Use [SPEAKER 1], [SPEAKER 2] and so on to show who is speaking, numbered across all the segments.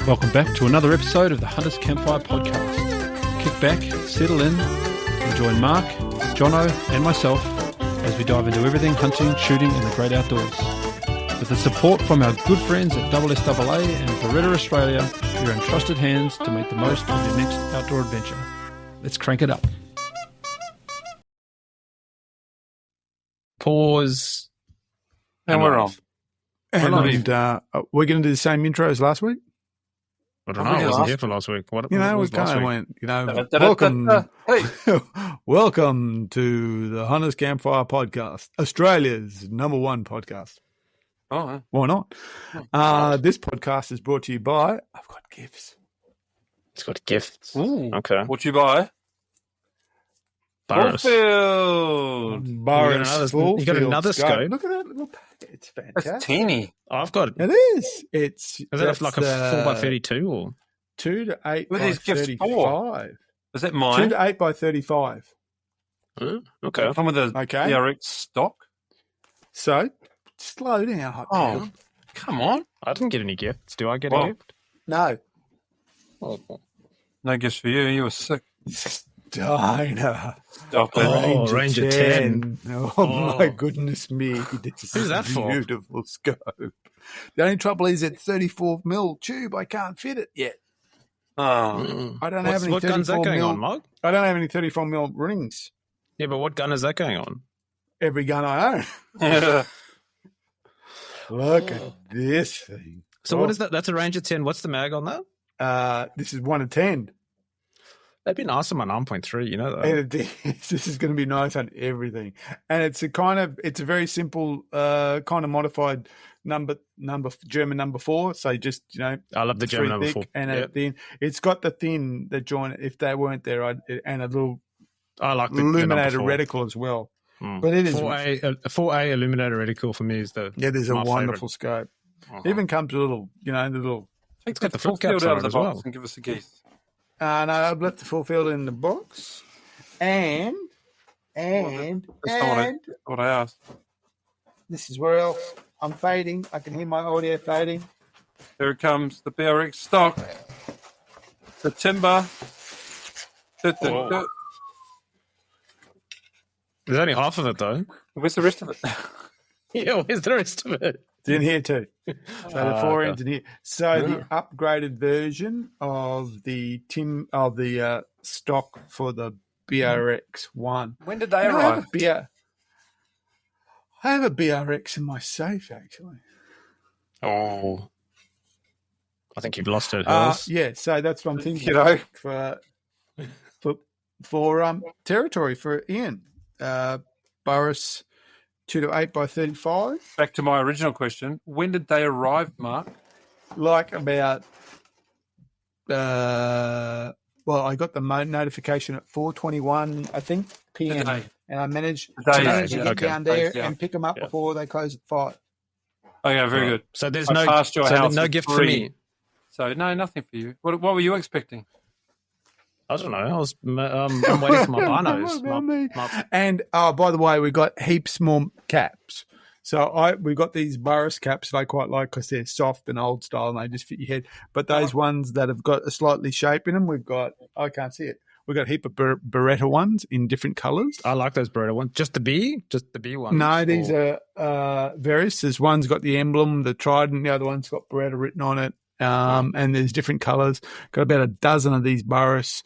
[SPEAKER 1] Welcome back to another episode of the Hunter's Campfire podcast. Kick back, settle in, and join Mark, Jono, and myself as we dive into everything hunting, shooting, and the great outdoors. With the support from our good friends at SSAA and Beretta Australia, you're in trusted hands to make the most of your next outdoor adventure. Let's crank it up.
[SPEAKER 2] Pause.
[SPEAKER 3] And we're on.
[SPEAKER 1] And we're going to do the same intro as last week?
[SPEAKER 2] I don't know. I wasn't here for last week. What
[SPEAKER 1] we
[SPEAKER 2] was
[SPEAKER 1] kind
[SPEAKER 2] last
[SPEAKER 1] of
[SPEAKER 2] week?
[SPEAKER 1] went,
[SPEAKER 3] Hey.
[SPEAKER 1] welcome to the Hunter's Campfire podcast, Australia's number one podcast.
[SPEAKER 3] Oh,
[SPEAKER 1] Why not? This podcast is brought to you by, I've got gifts.
[SPEAKER 2] It's got gifts.
[SPEAKER 3] Ooh.
[SPEAKER 2] Okay.
[SPEAKER 3] What you buy?
[SPEAKER 2] Burris.
[SPEAKER 3] Fulfilled.
[SPEAKER 1] Burris
[SPEAKER 2] You got another scope?
[SPEAKER 1] Look at that little packet. It's fantastic.
[SPEAKER 3] That's teeny.
[SPEAKER 2] I've got.
[SPEAKER 1] It is. It's
[SPEAKER 2] Is that like a 4x32 or?
[SPEAKER 1] 2 to 8
[SPEAKER 3] What are
[SPEAKER 1] by
[SPEAKER 3] these gifts
[SPEAKER 1] 35.
[SPEAKER 3] Is that
[SPEAKER 1] 2
[SPEAKER 3] mine?
[SPEAKER 1] to 8 by 35.
[SPEAKER 2] Okay.
[SPEAKER 3] Some of the
[SPEAKER 1] Okay.
[SPEAKER 3] DRX stock?
[SPEAKER 1] So, slow down. Hot
[SPEAKER 3] Oh.
[SPEAKER 1] Peel.
[SPEAKER 3] Come on.
[SPEAKER 2] I didn't get any gifts. Do I get
[SPEAKER 3] Well-
[SPEAKER 2] a gift?
[SPEAKER 1] No.
[SPEAKER 2] Oh.
[SPEAKER 3] No gifts for you. You were sick.
[SPEAKER 1] Steiner.
[SPEAKER 3] Stop it.
[SPEAKER 2] Oh, Ranger 10.
[SPEAKER 1] Oh, my goodness me. This
[SPEAKER 2] Who's that
[SPEAKER 1] is a
[SPEAKER 2] for?
[SPEAKER 1] beautiful scope. The only trouble is it's 34mm tube. I can't fit it yet.
[SPEAKER 3] Oh.
[SPEAKER 1] I don't have any
[SPEAKER 2] What gun's that
[SPEAKER 1] 34mm.
[SPEAKER 2] going on, Mike?
[SPEAKER 1] I don't have any 34mm rings.
[SPEAKER 2] Yeah, but what gun is that going on?
[SPEAKER 1] Every gun I own. Look at this thing.
[SPEAKER 2] So what is that? That's a Ranger 10. What's the mag on that?
[SPEAKER 1] This is 1 of 10.
[SPEAKER 2] That'd be nice on my 9.3, you know that.
[SPEAKER 1] And this is going to be nice on everything. And it's a very simple kind of modified German number 4. So just,
[SPEAKER 2] I love the German number
[SPEAKER 1] thick
[SPEAKER 2] 4.
[SPEAKER 1] and
[SPEAKER 2] Yeah.
[SPEAKER 1] a thin. It's got the thin, the joint. If they weren't there, and a little
[SPEAKER 2] I like the
[SPEAKER 1] illuminated
[SPEAKER 2] number 4.
[SPEAKER 1] reticle as well.
[SPEAKER 2] Mm.
[SPEAKER 1] But it is
[SPEAKER 2] 4A illuminated reticle for me is the
[SPEAKER 1] it is a
[SPEAKER 2] my
[SPEAKER 1] wonderful scope.
[SPEAKER 2] favorite.
[SPEAKER 1] Even comes with the little.
[SPEAKER 3] Take
[SPEAKER 2] got the full
[SPEAKER 3] field
[SPEAKER 2] caps
[SPEAKER 3] out
[SPEAKER 2] on
[SPEAKER 3] of
[SPEAKER 2] it
[SPEAKER 3] the
[SPEAKER 2] as
[SPEAKER 3] box
[SPEAKER 2] well.
[SPEAKER 3] and give us a geese.
[SPEAKER 1] No, I've left the full field in the box, and
[SPEAKER 3] That's not what I asked.
[SPEAKER 1] this is where else I'm fading. I can hear my audio fading.
[SPEAKER 3] Here it comes, the BRX stock. September.
[SPEAKER 2] There's only half of it though.
[SPEAKER 3] Where's the rest of it?
[SPEAKER 2] Yeah, where's the rest of it?
[SPEAKER 1] It's in here too. So the 4 ends in here. So the
[SPEAKER 3] Yeah.
[SPEAKER 1] upgraded version of the stock for the BRX 1.
[SPEAKER 3] When did they
[SPEAKER 1] I
[SPEAKER 3] arrive?
[SPEAKER 1] have a BRX in my safe actually.
[SPEAKER 2] Oh, I think you've lost it. Hills.
[SPEAKER 1] Yeah, so that's what I'm thinking.
[SPEAKER 3] You know?
[SPEAKER 1] For territory for Ian. Burris 2 to 8 by 35.
[SPEAKER 3] Back to my original question. When did they arrive, Mark?
[SPEAKER 1] Like about I got the notification at 4:21, I think, PM,
[SPEAKER 3] Today.
[SPEAKER 1] and I managed
[SPEAKER 3] Today,
[SPEAKER 1] to
[SPEAKER 3] yeah,
[SPEAKER 1] get
[SPEAKER 2] okay.
[SPEAKER 1] down there
[SPEAKER 3] Yeah.
[SPEAKER 1] and pick them up
[SPEAKER 2] Yeah.
[SPEAKER 1] before they close at 5.
[SPEAKER 3] Okay, very good.
[SPEAKER 2] So there's
[SPEAKER 3] I
[SPEAKER 2] no
[SPEAKER 3] passed your house
[SPEAKER 2] no
[SPEAKER 3] with
[SPEAKER 2] gift for
[SPEAKER 3] 3.
[SPEAKER 2] me.
[SPEAKER 3] So, no, nothing for you. What were you expecting?
[SPEAKER 2] I don't know. I'm waiting for my binos.
[SPEAKER 1] What about me? And by the way, we got heaps more caps. So we got these Burris caps that I quite like because they're soft and old style and they just fit your head. But those ones that have got a slightly shape in them, I can't see it. We've got a heap of Beretta ones in different colours.
[SPEAKER 2] I like those Beretta ones. Just the B ones.
[SPEAKER 1] No, these are various. There's one's got the emblem, the trident. The other one's got Beretta written on it. And there's different colours. Got about a dozen of these Burris,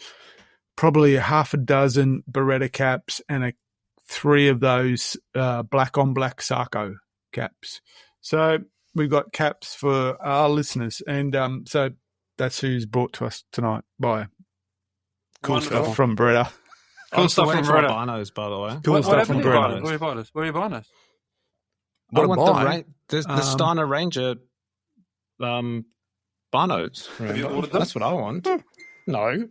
[SPEAKER 1] probably a half a dozen Beretta caps, and 3 of those black on black Sarko caps. So we've got caps for our listeners, and so that's who's brought to us tonight by cool
[SPEAKER 3] Wonderful.
[SPEAKER 1] stuff from Beretta.
[SPEAKER 3] Cool
[SPEAKER 2] I'm still
[SPEAKER 3] stuff
[SPEAKER 2] waiting
[SPEAKER 3] from
[SPEAKER 2] for my
[SPEAKER 3] Beretta.
[SPEAKER 2] binos, by the way.
[SPEAKER 1] Cool
[SPEAKER 3] What
[SPEAKER 1] stuff
[SPEAKER 3] happened
[SPEAKER 1] from
[SPEAKER 3] to you,
[SPEAKER 1] Beretta.
[SPEAKER 3] Barnes? Where are you buying us?
[SPEAKER 1] What
[SPEAKER 2] I
[SPEAKER 1] a
[SPEAKER 2] want
[SPEAKER 1] buy.
[SPEAKER 2] the Steiner Ranger binos.
[SPEAKER 3] Have you ordered them?
[SPEAKER 2] That's what I want. No.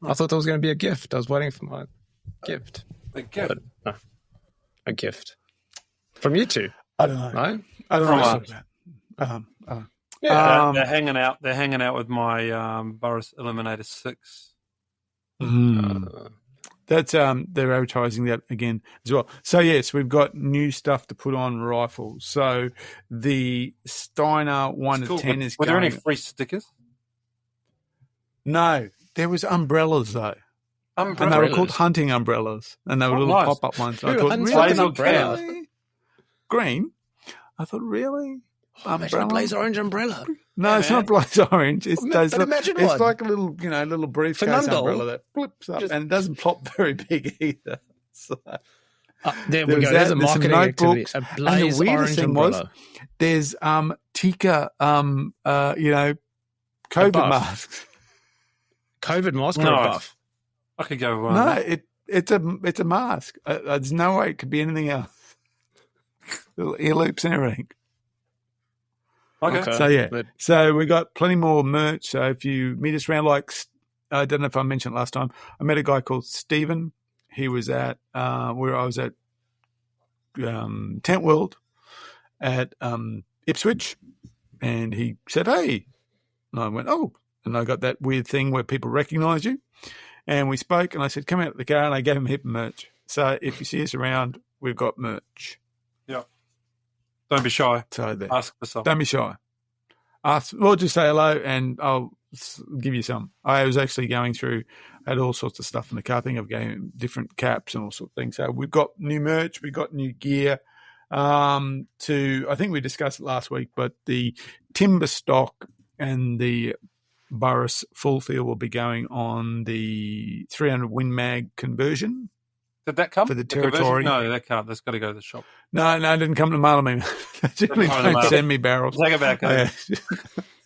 [SPEAKER 2] I thought there was going to be a gift. I was waiting for my gift.
[SPEAKER 3] A gift.
[SPEAKER 2] But, no. A gift. From you two.
[SPEAKER 1] I don't know.
[SPEAKER 2] No?
[SPEAKER 1] I don't know
[SPEAKER 3] From
[SPEAKER 1] what
[SPEAKER 3] us.
[SPEAKER 1] it's about.
[SPEAKER 2] Yeah.
[SPEAKER 3] They're hanging out. They're hanging out with my Burris Eliminator 6.
[SPEAKER 1] That's they're advertising that again as well. So yes, we've got new stuff to put on rifles. So the Steiner 1 to
[SPEAKER 3] Cool.
[SPEAKER 1] 10 is
[SPEAKER 3] Were there
[SPEAKER 1] going.
[SPEAKER 3] any free stickers?
[SPEAKER 1] No, there was umbrellas though. And they were
[SPEAKER 3] Umbrellas.
[SPEAKER 1] called hunting umbrellas. And they were little
[SPEAKER 3] nice.
[SPEAKER 1] pop-up ones. I
[SPEAKER 2] Who
[SPEAKER 1] thought,
[SPEAKER 2] hunts
[SPEAKER 1] really?
[SPEAKER 2] with an umbrella?
[SPEAKER 1] Really? Green? I thought, really?
[SPEAKER 2] Imagine a blaze orange umbrella.
[SPEAKER 1] No, it's not blaze orange. It's those.
[SPEAKER 2] Imagine
[SPEAKER 1] It's
[SPEAKER 2] one.
[SPEAKER 1] like a little, little briefcase
[SPEAKER 2] Fernando.
[SPEAKER 1] umbrella that flips up, and it doesn't plop very big either. So,
[SPEAKER 2] There
[SPEAKER 1] there
[SPEAKER 2] we
[SPEAKER 1] was
[SPEAKER 2] go. There's
[SPEAKER 1] that,
[SPEAKER 2] a
[SPEAKER 1] there's some
[SPEAKER 2] marketing activity.
[SPEAKER 1] notebooks,
[SPEAKER 2] A
[SPEAKER 1] and the
[SPEAKER 2] blaze
[SPEAKER 1] weirdest
[SPEAKER 2] orange
[SPEAKER 1] thing
[SPEAKER 2] umbrella.
[SPEAKER 1] there's Tika, COVID
[SPEAKER 2] buff.
[SPEAKER 1] masks.
[SPEAKER 2] COVID mask or a
[SPEAKER 3] Nice.
[SPEAKER 2] buff?
[SPEAKER 3] I could go with one.
[SPEAKER 1] No, it's a mask. There's no way it could be anything else. Little ear loops and everything.
[SPEAKER 3] Okay.
[SPEAKER 1] So yeah,
[SPEAKER 2] But-
[SPEAKER 1] so we got plenty more merch. So if you meet us around, like I don't know if I mentioned it last time, I met a guy called Stephen. He was at where I was at Tent World at Ipswich, and he said, "Hey," and I went, "Oh," and I got that weird thing where people recognise you, and we spoke, and I said, "Come out of the car," and I gave him a heap of merch. So if you see us around, we've got merch.
[SPEAKER 3] Don't be shy.
[SPEAKER 1] So there.
[SPEAKER 3] Ask for something.
[SPEAKER 1] Don't be shy. Ask, well, just say hello and I'll give you some. I was actually going through, I had all sorts of stuff in the car. I think I've given different caps and all sorts of things. So we've got new merch, we've got new gear. I think we discussed it last week, but the timber stock and the Burris full field will be going on the 300 Win Mag conversion.
[SPEAKER 3] Did that come?
[SPEAKER 1] For the
[SPEAKER 3] conversion?
[SPEAKER 1] territory?
[SPEAKER 3] No, that can't. That's got to go to the shop.
[SPEAKER 1] No, it didn't come to mail me. They generally
[SPEAKER 3] Come to
[SPEAKER 1] don't
[SPEAKER 3] mail.
[SPEAKER 1] send me barrels.
[SPEAKER 3] Take it back.
[SPEAKER 1] Yeah.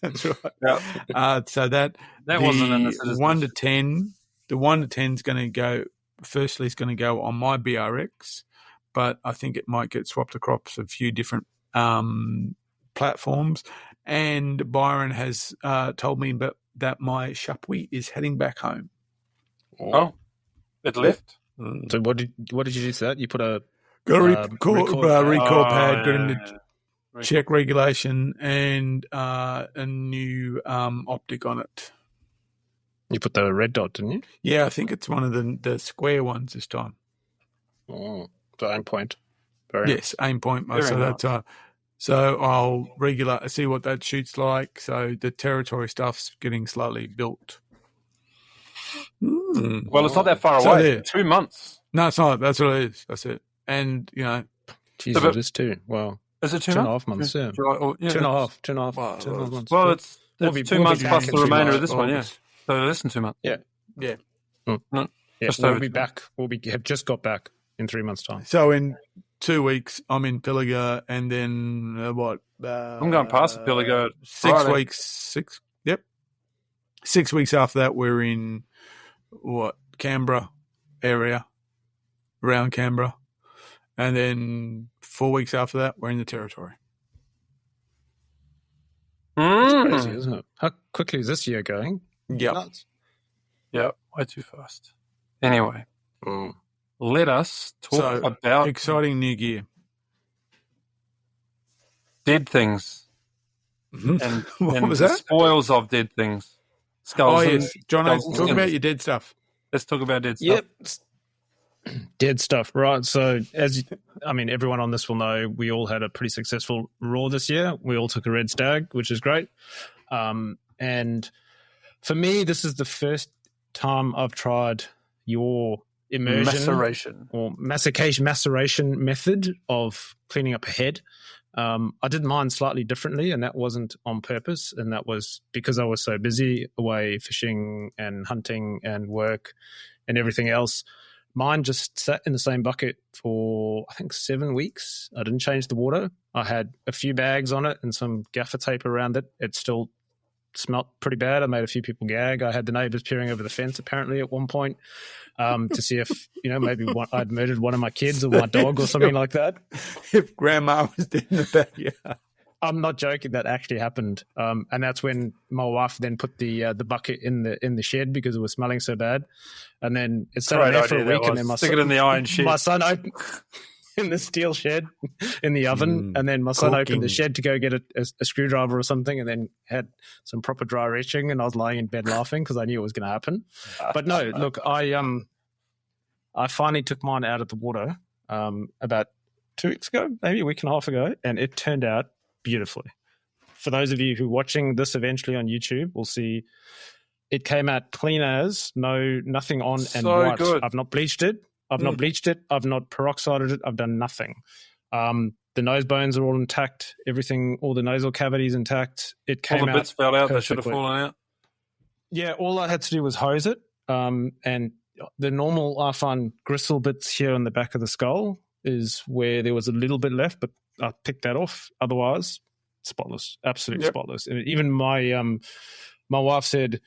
[SPEAKER 1] That's right.
[SPEAKER 3] Yeah.
[SPEAKER 1] So that
[SPEAKER 3] Wasn't in the citizens.
[SPEAKER 1] 1 to 10. The 1 to 10 is going to go. Firstly, it's going to go on my BRX, but I think it might get swapped across a few different platforms. And Byron has told me that my Chapuis is heading back home.
[SPEAKER 3] Oh, it left.
[SPEAKER 2] So what did you do to that? You put a
[SPEAKER 1] Got a
[SPEAKER 2] record
[SPEAKER 1] recall
[SPEAKER 3] pad.
[SPEAKER 1] pad, got him to check regulation and a new optic on it.
[SPEAKER 2] you put the red dot, didn't you?
[SPEAKER 1] Yeah, I think it's one of the square ones this time.
[SPEAKER 2] Oh, the aim point. Very
[SPEAKER 1] Yes, aim point.
[SPEAKER 3] Very
[SPEAKER 1] So
[SPEAKER 3] nice.
[SPEAKER 1] that's so I'll see what that shoots like. So the territory stuff's getting slowly built.
[SPEAKER 3] Well, it's not that far
[SPEAKER 1] So
[SPEAKER 3] away.
[SPEAKER 1] there.
[SPEAKER 3] 2 months.
[SPEAKER 1] No, it's not. That's what it is. That's it. And
[SPEAKER 2] Jeez,
[SPEAKER 3] So, but-
[SPEAKER 2] it is too. Well,
[SPEAKER 3] Is it 2
[SPEAKER 2] 2.5
[SPEAKER 3] months?
[SPEAKER 2] months, yeah.
[SPEAKER 3] July, or, yeah.
[SPEAKER 2] 2.5, 2.5,
[SPEAKER 1] Well,
[SPEAKER 2] 2.5 months.
[SPEAKER 3] Well, it's
[SPEAKER 2] We'll be
[SPEAKER 3] 2 months
[SPEAKER 2] back
[SPEAKER 3] plus
[SPEAKER 2] in
[SPEAKER 3] the
[SPEAKER 2] 3
[SPEAKER 3] remainder of
[SPEAKER 2] months.
[SPEAKER 3] this one, yeah. So less than 2 months.
[SPEAKER 2] yeah.
[SPEAKER 1] yeah.
[SPEAKER 2] Yeah,
[SPEAKER 3] Just
[SPEAKER 2] we'll
[SPEAKER 3] over
[SPEAKER 2] be
[SPEAKER 3] 2
[SPEAKER 2] back. Have just got back in 3 months' time.
[SPEAKER 1] So in 2 weeks, I'm in Pilliga, and then
[SPEAKER 3] I'm going past the Pilliga
[SPEAKER 1] 6
[SPEAKER 3] Friday.
[SPEAKER 1] weeks. 6 weeks after that, we're in Canberra area, around Canberra, and then 4 weeks after that, we're in the territory.
[SPEAKER 2] Crazy, isn't it? How quickly is this year going?
[SPEAKER 1] Yep.
[SPEAKER 2] Nuts.
[SPEAKER 3] Yeah, way too fast. Anyway, let us talk
[SPEAKER 1] So,
[SPEAKER 3] about
[SPEAKER 1] exciting new gear.
[SPEAKER 3] dead things
[SPEAKER 1] Mhm.
[SPEAKER 3] and,
[SPEAKER 1] What
[SPEAKER 3] and
[SPEAKER 1] was
[SPEAKER 3] the
[SPEAKER 1] that?
[SPEAKER 3] spoils of dead things. Skulls.
[SPEAKER 1] Oh
[SPEAKER 3] and-
[SPEAKER 1] yes, John,
[SPEAKER 3] skulls and
[SPEAKER 1] talk
[SPEAKER 3] skins.
[SPEAKER 1] about your dead stuff.
[SPEAKER 3] Let's talk about dead stuff.
[SPEAKER 2] Yep. Dead stuff, right? So, everyone on this will know we all had a pretty successful Raw this year. We all took a red stag, which is great. And for me, this is the first time I've tried your immersion
[SPEAKER 3] Maceration.
[SPEAKER 2] or maceration method of cleaning up a head. I did mine slightly differently, and that wasn't on purpose, and that was because I was so busy away fishing and hunting and work and everything else. Mine just sat in the same bucket for, I think, 7 weeks. I didn't change the water. I had a few bags on it and some gaffer tape around it. It still smelt pretty bad. I made a few people gag. I had the neighbours peering over the fence apparently at one point to see if, maybe I'd murdered one of my kids or my dog or something like that.
[SPEAKER 1] If Grandma was dead in the backyard.
[SPEAKER 2] I'm not joking. That actually happened, and that's when my wife then put the bucket in the shed because it was smelling so bad, and then it sat
[SPEAKER 3] Great
[SPEAKER 2] there for a
[SPEAKER 3] idea that
[SPEAKER 2] week, and
[SPEAKER 3] was.
[SPEAKER 2] then my
[SPEAKER 3] Stick
[SPEAKER 2] son,
[SPEAKER 3] it in the iron shed.
[SPEAKER 2] my son opened in the steel shed in the oven, and then my son opened the
[SPEAKER 1] Cooking.
[SPEAKER 2] shed to go get a screwdriver or something, and then had some proper dry retching, and I was lying in bed laughing because I knew it was going to happen. But no, look, I finally took mine out of the water about 2 weeks ago, maybe a week and a half ago, and it turned out beautifully. For those of you who are watching this eventually on YouTube, will see It came out clean as, nothing on and
[SPEAKER 3] So
[SPEAKER 2] white.
[SPEAKER 3] good.
[SPEAKER 2] I've not bleached it. I've not peroxided it. I've done nothing. The nose bones are all intact. Everything, all the nasal cavities intact. It came
[SPEAKER 3] All the bits fell out that should have
[SPEAKER 2] perfectly.
[SPEAKER 3] fallen out.
[SPEAKER 2] Yeah, all I had to do was hose it. And the normal, I find, gristle bits here on the back of the skull is where there was a little bit left, but I picked that off. Otherwise, spotless, absolutely spotless. And even my wife said,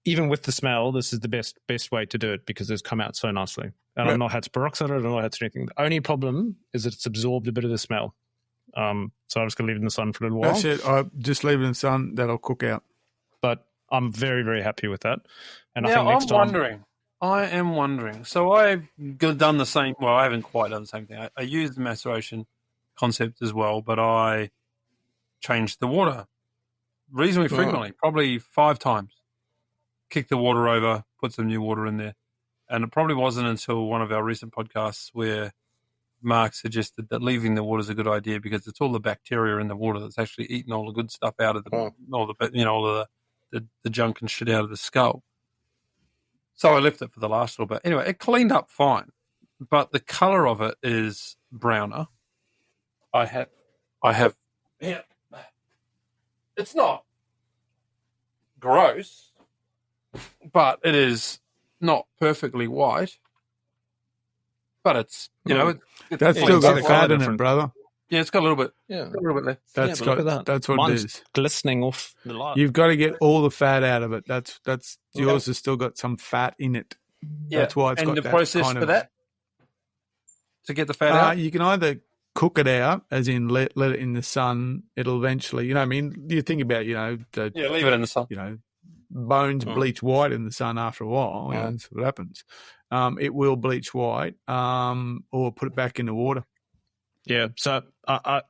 [SPEAKER 2] even with the smell, this is the best way to do it because it's come out so nicely. And I've not had to peroxide it, I've not had to do anything. The only problem is that it's absorbed a bit of the smell. So I'm just going to leave it in the sun for a little while.
[SPEAKER 1] That's it. I just leave it in the sun. That'll cook out.
[SPEAKER 2] But I'm very, very happy with that. And
[SPEAKER 3] Now,
[SPEAKER 2] I think next time...
[SPEAKER 3] I am wondering. So I've done the same. Well, I haven't quite done the same thing. I used the maceration concept as well, but I changed the water reasonably frequently, probably 5 times. Kicked the water over, put some new water in there. And it probably wasn't until one of our recent podcasts where Mark suggested that leaving the water is a good idea because it's all the bacteria in the water that's actually eating all the good stuff out of all the junk and shit out of the skull. So I left it for the last little bit. Anyway, it cleaned up fine, but the color of it is browner. I have. Yeah, it's not gross, but it is not perfectly white. But it's
[SPEAKER 1] That's still got fat in it, brother.
[SPEAKER 3] Yeah, it's got a little bit. Yeah, a little bit left.
[SPEAKER 1] That's what
[SPEAKER 2] Mine's
[SPEAKER 1] it is.
[SPEAKER 2] Glistening off the light.
[SPEAKER 1] You've got to get all the fat out of it. That's yours has still got some fat in it.
[SPEAKER 3] Yeah.
[SPEAKER 1] That's why it's got
[SPEAKER 3] the
[SPEAKER 1] that
[SPEAKER 3] process
[SPEAKER 1] kind
[SPEAKER 3] for
[SPEAKER 1] of,
[SPEAKER 3] that to get the fat out.
[SPEAKER 1] You can either cook it out, as in let it in the sun. It'll eventually, you think about,
[SPEAKER 3] leave it in the sun.
[SPEAKER 1] Bones bleach white in the sun after a while. That's what happens. It will bleach white, or put it back in the water.
[SPEAKER 2] Yeah, so I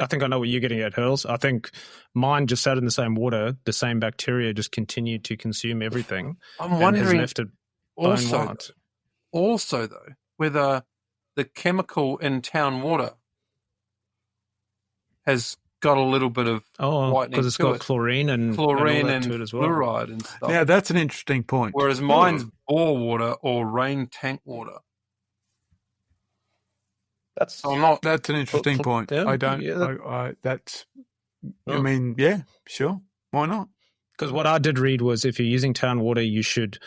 [SPEAKER 2] think I know what you're getting at, Hurls. I think mine just sat in the same water. The same bacteria just continued to consume everything.
[SPEAKER 3] I'm wondering
[SPEAKER 2] left it bone white.
[SPEAKER 3] Also, though, whether the chemical in town water has got a little bit of whitening
[SPEAKER 2] because it's got chlorine and to it as well.
[SPEAKER 3] Fluoride and stuff.
[SPEAKER 1] Yeah, that's an interesting point.
[SPEAKER 3] Whereas mine's bore water or rain tank water.
[SPEAKER 1] That's an interesting point. I don't. Yeah, that's. I mean, yeah, sure. Why not?
[SPEAKER 2] Because what I did read was if you're using town water, you should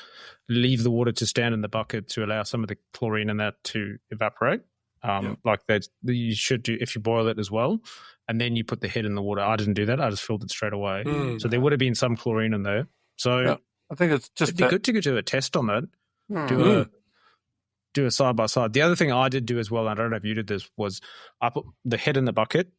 [SPEAKER 2] leave the water to stand in the bucket to allow some of the chlorine in that to evaporate. Like that, you should do if you boil it as well, and then you put the head in the water. I didn't do that. I just filled it straight away. So there would have been some chlorine in there. So
[SPEAKER 3] I think it's just
[SPEAKER 2] it'd be good to do a test on that. Do a side by side. The other thing I did do as well, and I don't know if you did this, was I put the head in the bucket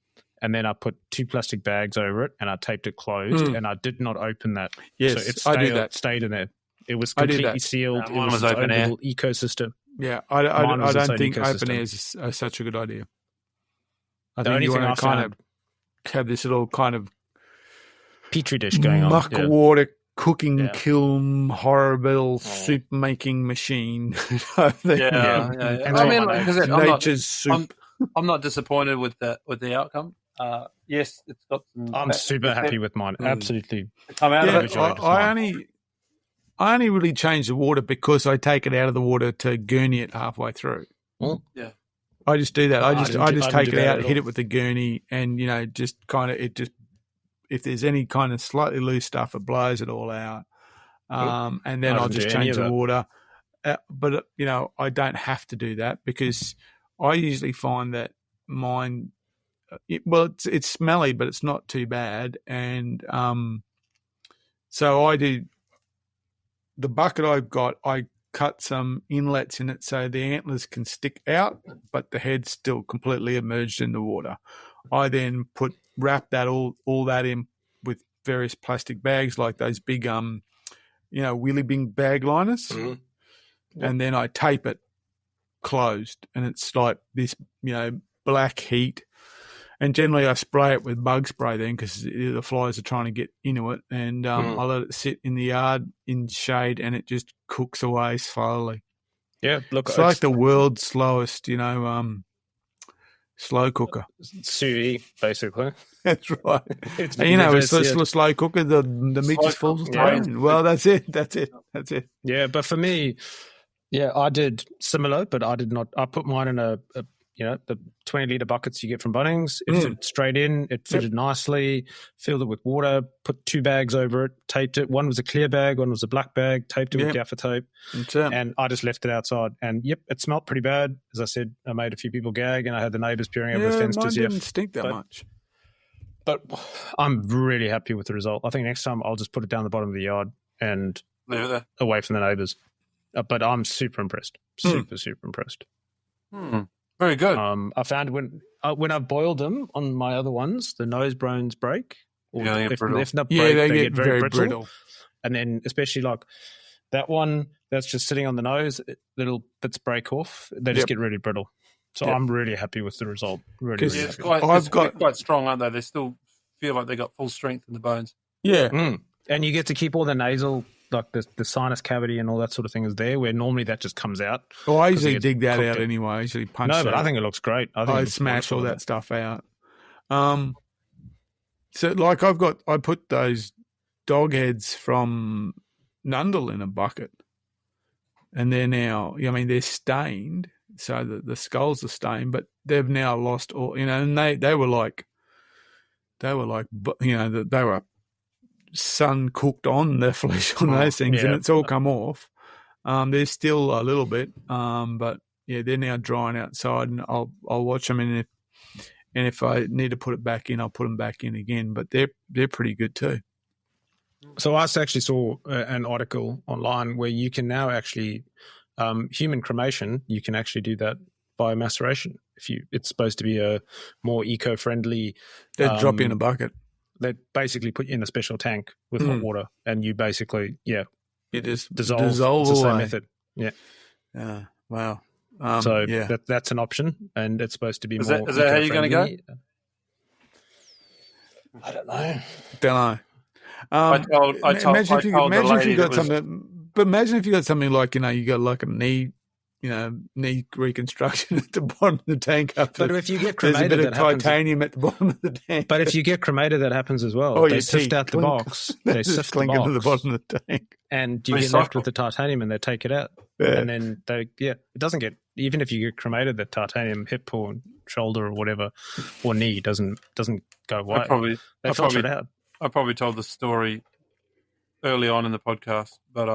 [SPEAKER 2] and then I put 2 plastic bags over it and I taped it closed and I did not open that.
[SPEAKER 1] Yes,
[SPEAKER 2] so it stayed in there. It was completely sealed.
[SPEAKER 3] Mine was
[SPEAKER 2] its
[SPEAKER 3] open
[SPEAKER 2] own
[SPEAKER 3] air.
[SPEAKER 2] little ecosystem.
[SPEAKER 1] Yeah, I don't think open air is such a good idea. I think you want to kind of have this little kind of
[SPEAKER 2] petri dish going on.
[SPEAKER 1] Muck water cooking kiln, horrible soup making machine.
[SPEAKER 3] I mean, like I said,
[SPEAKER 1] nature's soup.
[SPEAKER 3] I'm not disappointed with the outcome. Yes, it's got some.
[SPEAKER 2] I'm super happy with mine. Absolutely.
[SPEAKER 3] Come out of it.
[SPEAKER 1] I only really change the water because I take it out of the water to gurney it halfway through.
[SPEAKER 3] Yeah.
[SPEAKER 1] I just do that. I just take it out, hit it with the gurney, and just kind of if there's any kind of slightly loose stuff, it blows it all out. And then I'll just change the water. But I don't have to do that because I usually find that mine. It's smelly, but it's not too bad, and so I do. The bucket I've got, I cut some inlets in it so the antlers can stick out, but the head's still completely immersed in the water. I then wrap that all that in with various plastic bags like those big wheelie bin bag liners, and then I tape it closed, and it's like this black heat. And generally, I spray it with bug spray then because the flies are trying to get into it. And I let it sit in the yard in shade, and it just cooks away slowly.
[SPEAKER 2] Yeah, look,
[SPEAKER 1] it's like the world's slowest, Slow cooker.
[SPEAKER 2] Sous vide, basically.
[SPEAKER 1] That's right.
[SPEAKER 2] It's
[SPEAKER 1] And, you know,
[SPEAKER 2] reverse,
[SPEAKER 1] it's a slow cooker. The meat just falls apart.
[SPEAKER 3] Yeah.
[SPEAKER 1] Well, that's it.
[SPEAKER 2] Yeah, but for me, I did similar, but I did not. I put mine in a the 20-litre buckets you get from Bunnings. It fitted straight in. It fitted nicely. Filled it with water. Put 2 bags over it. Taped it. One was a clear bag. One was a black bag. Taped it with gaffer tape. And I just left it outside. And it smelled pretty bad. As I said, I made a few people gag, and I had the neighbours peering over the fence
[SPEAKER 1] mine
[SPEAKER 2] to see
[SPEAKER 1] didn't stink that much.
[SPEAKER 2] But I'm really happy with the result. I think next time I'll just put it down the bottom of the yard and
[SPEAKER 3] leave it there,
[SPEAKER 2] away from the neighbours. But I'm super impressed. Super impressed.
[SPEAKER 3] Very good.
[SPEAKER 2] I found when I've boiled them on my other ones, the nose bones break. Or if not break, they get very brittle. And then especially like that one that's just sitting on the nose, little bits break off. They just get really brittle. So I'm really happy with the result. Really
[SPEAKER 3] it's
[SPEAKER 2] happy.
[SPEAKER 3] quite strong, aren't they? They still feel like they got full strength in the bones.
[SPEAKER 1] Yeah.
[SPEAKER 2] And you get to keep all the nasal, like the sinus cavity and all that sort of thing is there, where normally that just comes out.
[SPEAKER 1] Well, I usually dig that out anyway. I usually punch it.
[SPEAKER 2] No, but I think it looks great.
[SPEAKER 1] I smash all that stuff out. So like I put those dog heads from Nundle in a bucket, and they're now, they're stained, so the skulls are stained, but they've now lost all, and they were like, they were sun cooked on the flesh on those things, and it's all come off. There's still a little bit, but they're now drying outside, and I'll watch them, and if I need to put it back in, I'll put them back in again. But they're pretty good too.
[SPEAKER 2] So I actually saw an article online where you can now actually human cremation. You can actually do that by maceration. It's supposed to be a more eco-friendly.
[SPEAKER 1] They drop you in a bucket.
[SPEAKER 2] They basically put you in a special tank with hot water, and you basically
[SPEAKER 1] it just
[SPEAKER 2] dissolves.
[SPEAKER 1] dissolve
[SPEAKER 2] it's the
[SPEAKER 1] away.
[SPEAKER 2] same method.
[SPEAKER 1] Wow.
[SPEAKER 2] That's an option, and it's supposed to be
[SPEAKER 3] Is
[SPEAKER 2] more.
[SPEAKER 3] Is that how you're going to go?
[SPEAKER 2] I don't know.
[SPEAKER 3] I told the lady
[SPEAKER 1] if you got something. But imagine if you got something like you got like a knee reconstruction at the bottom of the tank.
[SPEAKER 2] But if you get
[SPEAKER 1] there's
[SPEAKER 2] cremated,
[SPEAKER 1] a bit of titanium at the bottom of the tank.
[SPEAKER 2] But if you get cremated, that happens as well.
[SPEAKER 1] Oh,
[SPEAKER 2] they sift out the box. They sift the box
[SPEAKER 1] into the bottom of the tank,
[SPEAKER 2] and you get left with the titanium, and they take it out. And then it doesn't get, even if you get cremated, the titanium hip or shoulder or whatever or knee doesn't go away. They filter it out.
[SPEAKER 3] I probably told the story early on in the podcast, but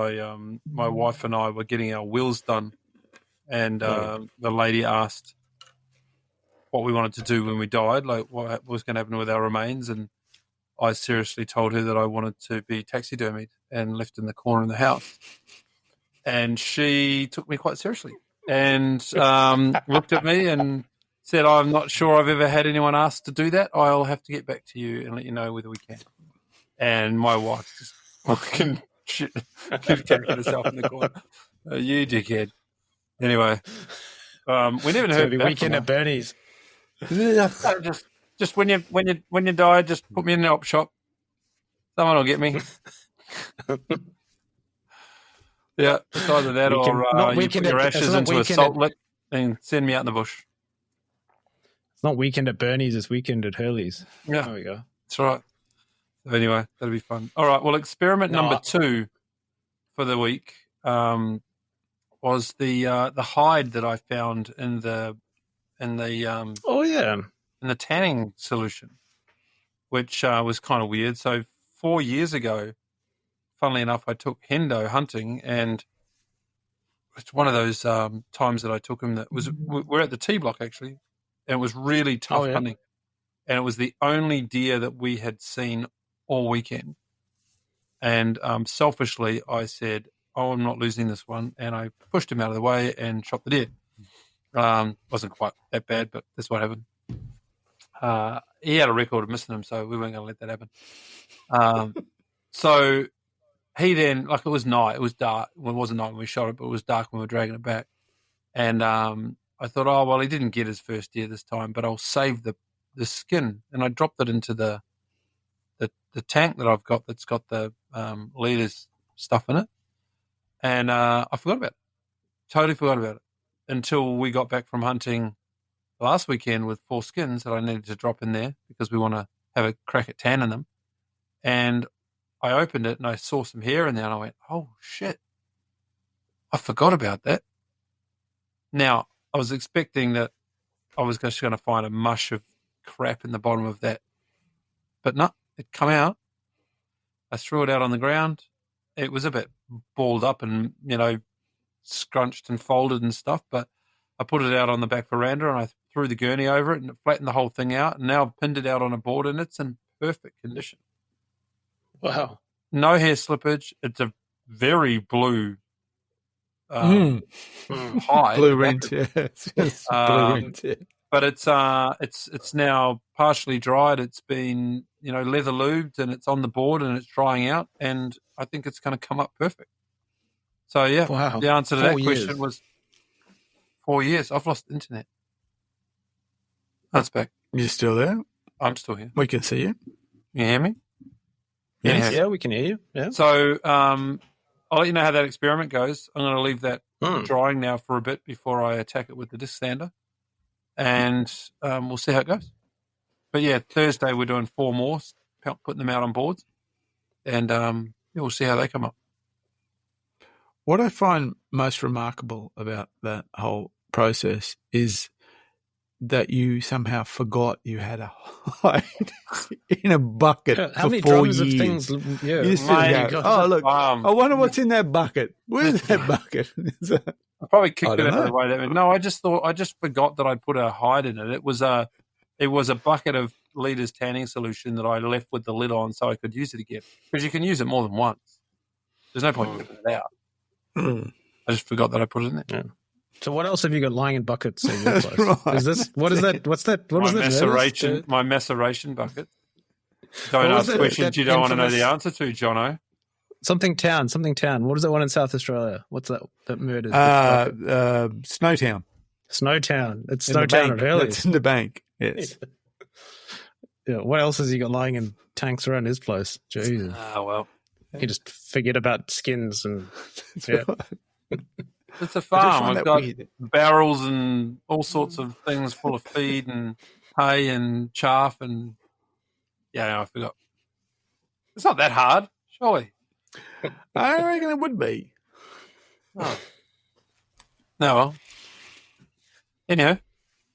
[SPEAKER 3] my wife and I were getting our wills done, and the lady asked what we wanted to do when we died, like what was going to happen with our remains, and I seriously told her that I wanted to be taxidermied and left in the corner of the house. And she took me quite seriously and looked at me and said, "I'm not sure I've ever had anyone ask to do that. I'll have to get back to you and let you know whether we can." And my wife just fucking kicked herself in the corner. You dickhead. Anyway, we never heard
[SPEAKER 2] the weekend at Bernie's.
[SPEAKER 3] Just when you die, just put me in the op shop. Someone will get me. Yeah, it's either that or you put your ashes into a salt lick and send me out in the bush.
[SPEAKER 2] It's not weekend at Bernie's, it's weekend at Hurley's.
[SPEAKER 3] Yeah.
[SPEAKER 2] There we go.
[SPEAKER 3] That's right. So anyway, that'll be fun. All right, well, experiment number 2 for the week was the hide that I found in the tanning solution, which was kind of weird. So 4 years ago, funnily enough, I took Hendo hunting, and it's one of those times that I took him that was, we're at the T block actually, and it was really tough hunting. And it was the only deer that we had seen all weekend. And selfishly, I said, "Oh, I'm not losing this one." And I pushed him out of the way and shot the deer. Wasn't quite that bad, but that's what happened. He had a record of missing him, so we weren't going to let that happen. So he then, like, it was night, it was dark. Well, it wasn't night when we shot it, but it was dark when we were dragging it back. And I thought, oh, well, he didn't get his first deer this time, but I'll save the skin. And I dropped it into the tank that I've got that's got the leader's stuff in it. And I forgot about it. Totally forgot about it until we got back from hunting last weekend with 4 skins that I needed to drop in there because we want to have a crack at tanning them. And I opened it and I saw some hair in there and I went, oh, shit. I forgot about that. Now, I was expecting that I was just going to find a mush of crap in the bottom of that. But no, it come out. I threw it out on the ground. It was a bit balled up and, scrunched and folded and stuff, but I put it out on the back veranda and I threw the gurney over it and it flattened the whole thing out. And now I've pinned it out on a board and it's in perfect condition.
[SPEAKER 2] Wow.
[SPEAKER 3] No hair slippage. It's a very blue hide.
[SPEAKER 1] Blue rent, yeah. Blue rent, yeah.
[SPEAKER 3] But it's now partially dried. It's been, leather lubed and it's on the board and it's drying out. And I think it's going to come up perfect. So, yeah,
[SPEAKER 2] wow.
[SPEAKER 3] The answer to that question was 4 years. I've lost internet. That's back.
[SPEAKER 1] You're still there?
[SPEAKER 3] I'm still here.
[SPEAKER 1] We can see you.
[SPEAKER 3] You hear me?
[SPEAKER 2] Yes. Yeah, we can hear you. Yeah.
[SPEAKER 3] So I'll let you know how that experiment goes. I'm going to leave that drying now for a bit before I attack it with the disc sander. And we'll see how it goes. But, yeah, Thursday we're doing 4 more, putting them out on boards. And we'll see how they come up.
[SPEAKER 1] What I find most remarkable about that whole process is that you somehow forgot you had a hide in a bucket
[SPEAKER 2] How
[SPEAKER 1] for
[SPEAKER 2] many
[SPEAKER 1] 4
[SPEAKER 2] drums
[SPEAKER 1] years.
[SPEAKER 2] of things? Yeah.
[SPEAKER 1] You still go, oh, look, I wonder what's in that bucket. Where's that bucket?
[SPEAKER 3] I probably kicked it out of the way. No, I just forgot that I put a hide in it. It was a bucket of Leader's tanning solution that I left with the lid on so I could use it again. Because you can use it more than once. There's no point putting it out. I just forgot that I put it in there.
[SPEAKER 2] Yeah. So what else have you got lying in buckets in your place?
[SPEAKER 1] Right.
[SPEAKER 2] Is this what is that? What's that? What is that?
[SPEAKER 3] My maceration bucket. Don't ask questions you don't want to know the answer to, Jono.
[SPEAKER 2] Something town. What is that one in South Australia? What's that murder?
[SPEAKER 1] Snowtown.
[SPEAKER 2] Snowtown. It's Snowtown at Hurley.
[SPEAKER 1] It's in the bank. Yes.
[SPEAKER 2] Yeah. What else has he got lying in tanks around his place? Jesus.
[SPEAKER 3] Well.
[SPEAKER 2] You just forget about skins and yeah.
[SPEAKER 3] It's a farm. I've got barrels and all sorts of things full of feed and hay and chaff and I forgot. It's not that hard, surely.
[SPEAKER 1] I reckon it would be.
[SPEAKER 3] Oh. No, well. Anyhow,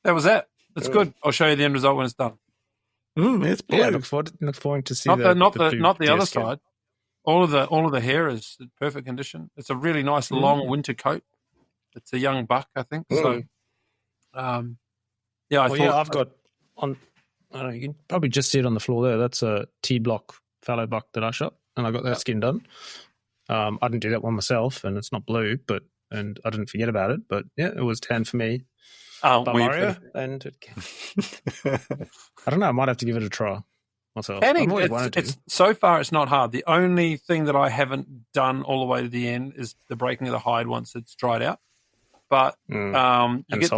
[SPEAKER 3] that was that. It's good. I'll show you the end result when it's done.
[SPEAKER 1] It's blue.
[SPEAKER 2] Yeah, look forward to see
[SPEAKER 3] not the
[SPEAKER 2] blue
[SPEAKER 3] other side. All of the hair is in perfect condition. It's a really nice long winter coat. It's a young buck, I think. So,
[SPEAKER 2] I've got on. I don't know, you can probably just see it on the floor there. That's a T-block fallow buck that I shot, and I got that skin done. I didn't do that one myself, and it's not blue, and I didn't forget about it. But yeah, it was tan for me. By Mario, and I don't know. I might have to give it a try myself.
[SPEAKER 3] Tanning, so far it's not hard. The only thing that I haven't done all the way to the end is the breaking of the hide once it's dried out. But you get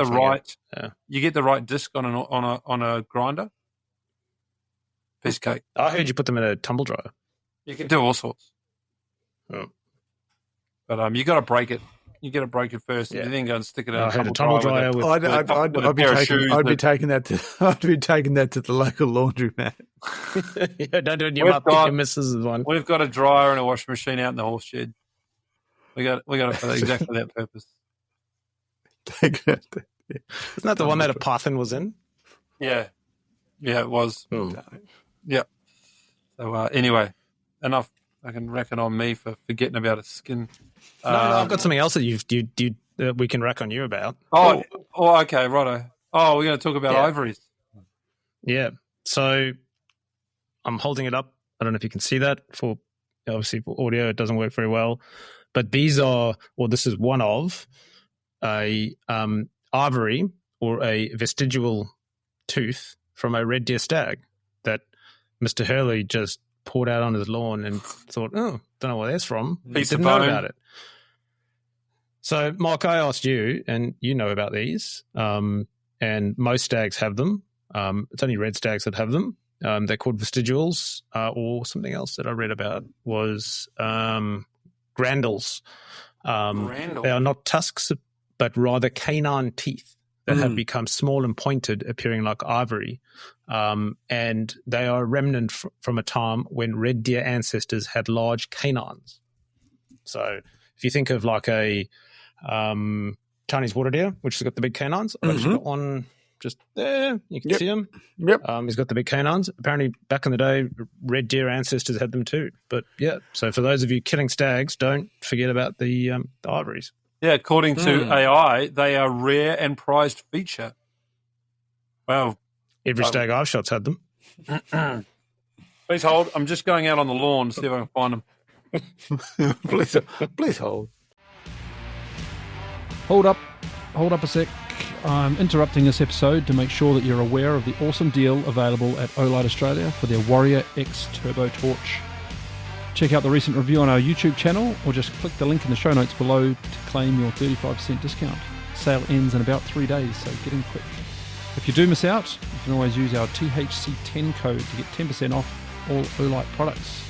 [SPEAKER 3] the right disc on a grinder. Piece of cake.
[SPEAKER 2] I heard you put them in a tumble dryer.
[SPEAKER 3] You can do all sorts.
[SPEAKER 2] Oh.
[SPEAKER 3] But you got to break it. You got to break it first. Yeah. You then go and stick it in a tumble dryer.
[SPEAKER 1] I'd be taking that to the local laundromat.
[SPEAKER 2] Don't do it in your your missus' one.
[SPEAKER 3] We've got a dryer and a washing machine out in the horse shed. We got it for exactly that purpose.
[SPEAKER 2] Isn't that the one that a python was in?
[SPEAKER 3] Yeah, it was.
[SPEAKER 2] Oh.
[SPEAKER 3] Yeah. So anyway, enough. I can reckon on me for forgetting about a skin.
[SPEAKER 2] No, I've got something else that we can rack on you about.
[SPEAKER 3] Oh, okay, righto. Oh, we're going to talk about ivories.
[SPEAKER 2] Yeah. So I'm holding it up. I don't know if you can see that. Obviously for audio, it doesn't work very well. But these are, or this is one of a ivory or a vestigial tooth from a red deer stag that Mr. Hurley just poured out on his lawn and thought, don't know where that's from. Didn't know about it. So, Mike, I asked you, and you know about these, and most stags have them. It's only red stags that have them. They're called vestigials, or something else that I read about was grandles. They are not tusks, but rather canine teeth that have become small and pointed, appearing like ivory. And they are a remnant from a time when red deer ancestors had large canines. So if you think of like a Chinese water deer, which has got the big canines, I've actually got one just there. You can see him.
[SPEAKER 1] Yep.
[SPEAKER 2] He's got the big canines. Apparently, back in the day, red deer ancestors had them too. But yeah, so for those of you killing stags, don't forget about the ivories.
[SPEAKER 3] Yeah, according to AI, they are rare and prized feature. Well,
[SPEAKER 2] every stag I've shot's had them.
[SPEAKER 3] Please hold. I'm just going out on the lawn to see if I can find them.
[SPEAKER 1] Please hold.
[SPEAKER 4] Hold up a sec. I'm interrupting this episode to make sure that you're aware of the awesome deal available at Olight Australia for their Warrior X Turbo Torch. Check out the recent review on our YouTube channel or just click the link in the show notes below to claim your 35% discount. Sale ends in about 3 days, so get in quick. If you do miss out, you can always use our THC10 code to get 10% off all Olight products.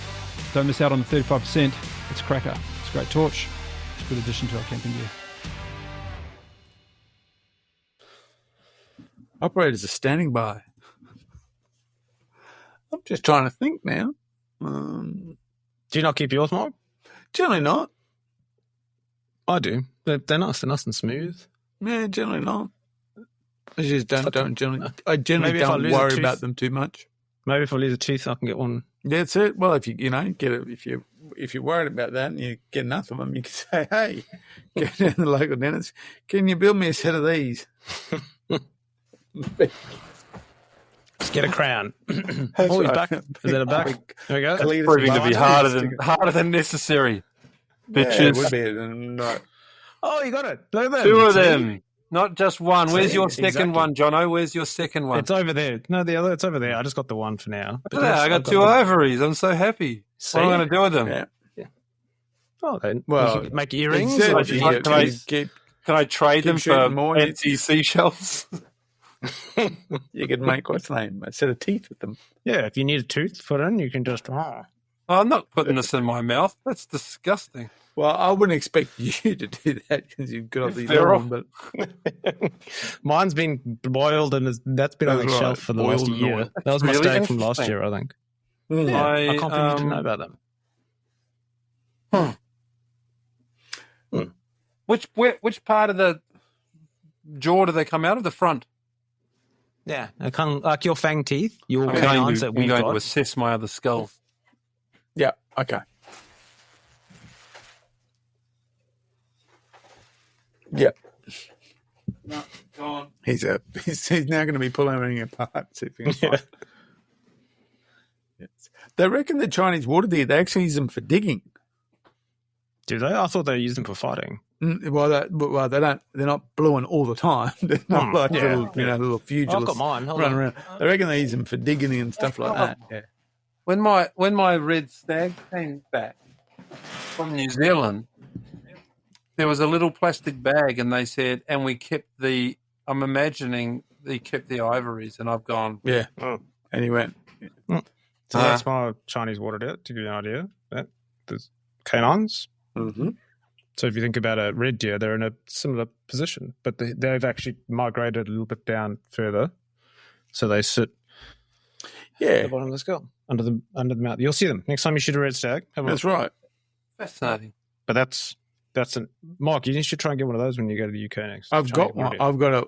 [SPEAKER 4] Don't miss out on the 35%. It's a cracker. It's a great torch. It's a good addition to our camping gear.
[SPEAKER 1] Operators are standing by. I'm just trying to think now.
[SPEAKER 2] Do you not keep yours, Mark?
[SPEAKER 1] Generally not.
[SPEAKER 2] I do. They're nice. They're nice and smooth.
[SPEAKER 1] Yeah, generally not. I just don't generally. I generally don't worry about them too much.
[SPEAKER 2] Maybe if I lose a tooth, I can get one.
[SPEAKER 1] Yeah, that's it. Well, if you get it, if you're worried about that and you get enough of them, you can say, "Hey, go down to the local dentist. Can you build me a set of these?"
[SPEAKER 2] Just get a crown. Oh, he's back. Is that a back? There we go.
[SPEAKER 3] It's proving to be harder than necessary. Bitches.
[SPEAKER 1] Yeah, it would be. No.
[SPEAKER 2] Oh, you got it. Look at that.
[SPEAKER 3] Two of them. Not just one. Where's your second one, Jono? Where's your second one?
[SPEAKER 2] It's over there. No, the other. It's over there. I just got the one for now.
[SPEAKER 3] But yeah, I got two ivories. I'm so happy.
[SPEAKER 2] See?
[SPEAKER 3] What am I going to do with them?
[SPEAKER 2] Yeah. Oh, then
[SPEAKER 1] well,
[SPEAKER 2] you can make earrings.
[SPEAKER 3] Can I trade them for fancy seashells?
[SPEAKER 1] You could make what's the name? A set of teeth with them.
[SPEAKER 2] Yeah, if you need a tooth put in, you can just. Oh,
[SPEAKER 3] I'm not putting this in my mouth. That's disgusting.
[SPEAKER 1] Well, I wouldn't expect you to do that because you've got all these other ones, but
[SPEAKER 2] mine's been boiled and that's been on the shelf for the last year. That was my stag from last year, I think. Yeah, I can't believe you didn't know about them.
[SPEAKER 3] Which part of the jaw do they come out of? The front.
[SPEAKER 2] Yeah, kind of like your fang teeth. Your
[SPEAKER 3] I'm going to assess my other skull.
[SPEAKER 1] Yeah. Okay. Yeah. No, go on. He's now going to be pulling everything apart. See if he can find. Yes. They reckon the Chinese water deer, they actually use them for digging.
[SPEAKER 2] Do they? I thought they used them for fighting.
[SPEAKER 1] Well, they don't. They're not blowing all the time. They're not like little fugilists.
[SPEAKER 2] I've got mine.
[SPEAKER 1] Running around. They reckon they use them for digging and stuff like that. Yeah.
[SPEAKER 3] When my red stag came back from New Zealand, there was a little plastic bag, and they said, and we kept the. I'm imagining they kept the ivories, and I've gone.
[SPEAKER 1] Yeah. Oh. And he went.
[SPEAKER 2] So that's my Chinese water deer. To give you an idea, there's canines.
[SPEAKER 1] Mm-hmm.
[SPEAKER 2] So if you think about a red deer, they're in a similar position, but they've actually migrated a little bit down further, so they sit at the bottom of the skull, under the mouth. You'll see them next time you shoot a red stag.
[SPEAKER 1] That's right.
[SPEAKER 3] Fascinating.
[SPEAKER 2] But that's Mark. You should try and get one of those when you go to the UK next.
[SPEAKER 1] I've got one. I've got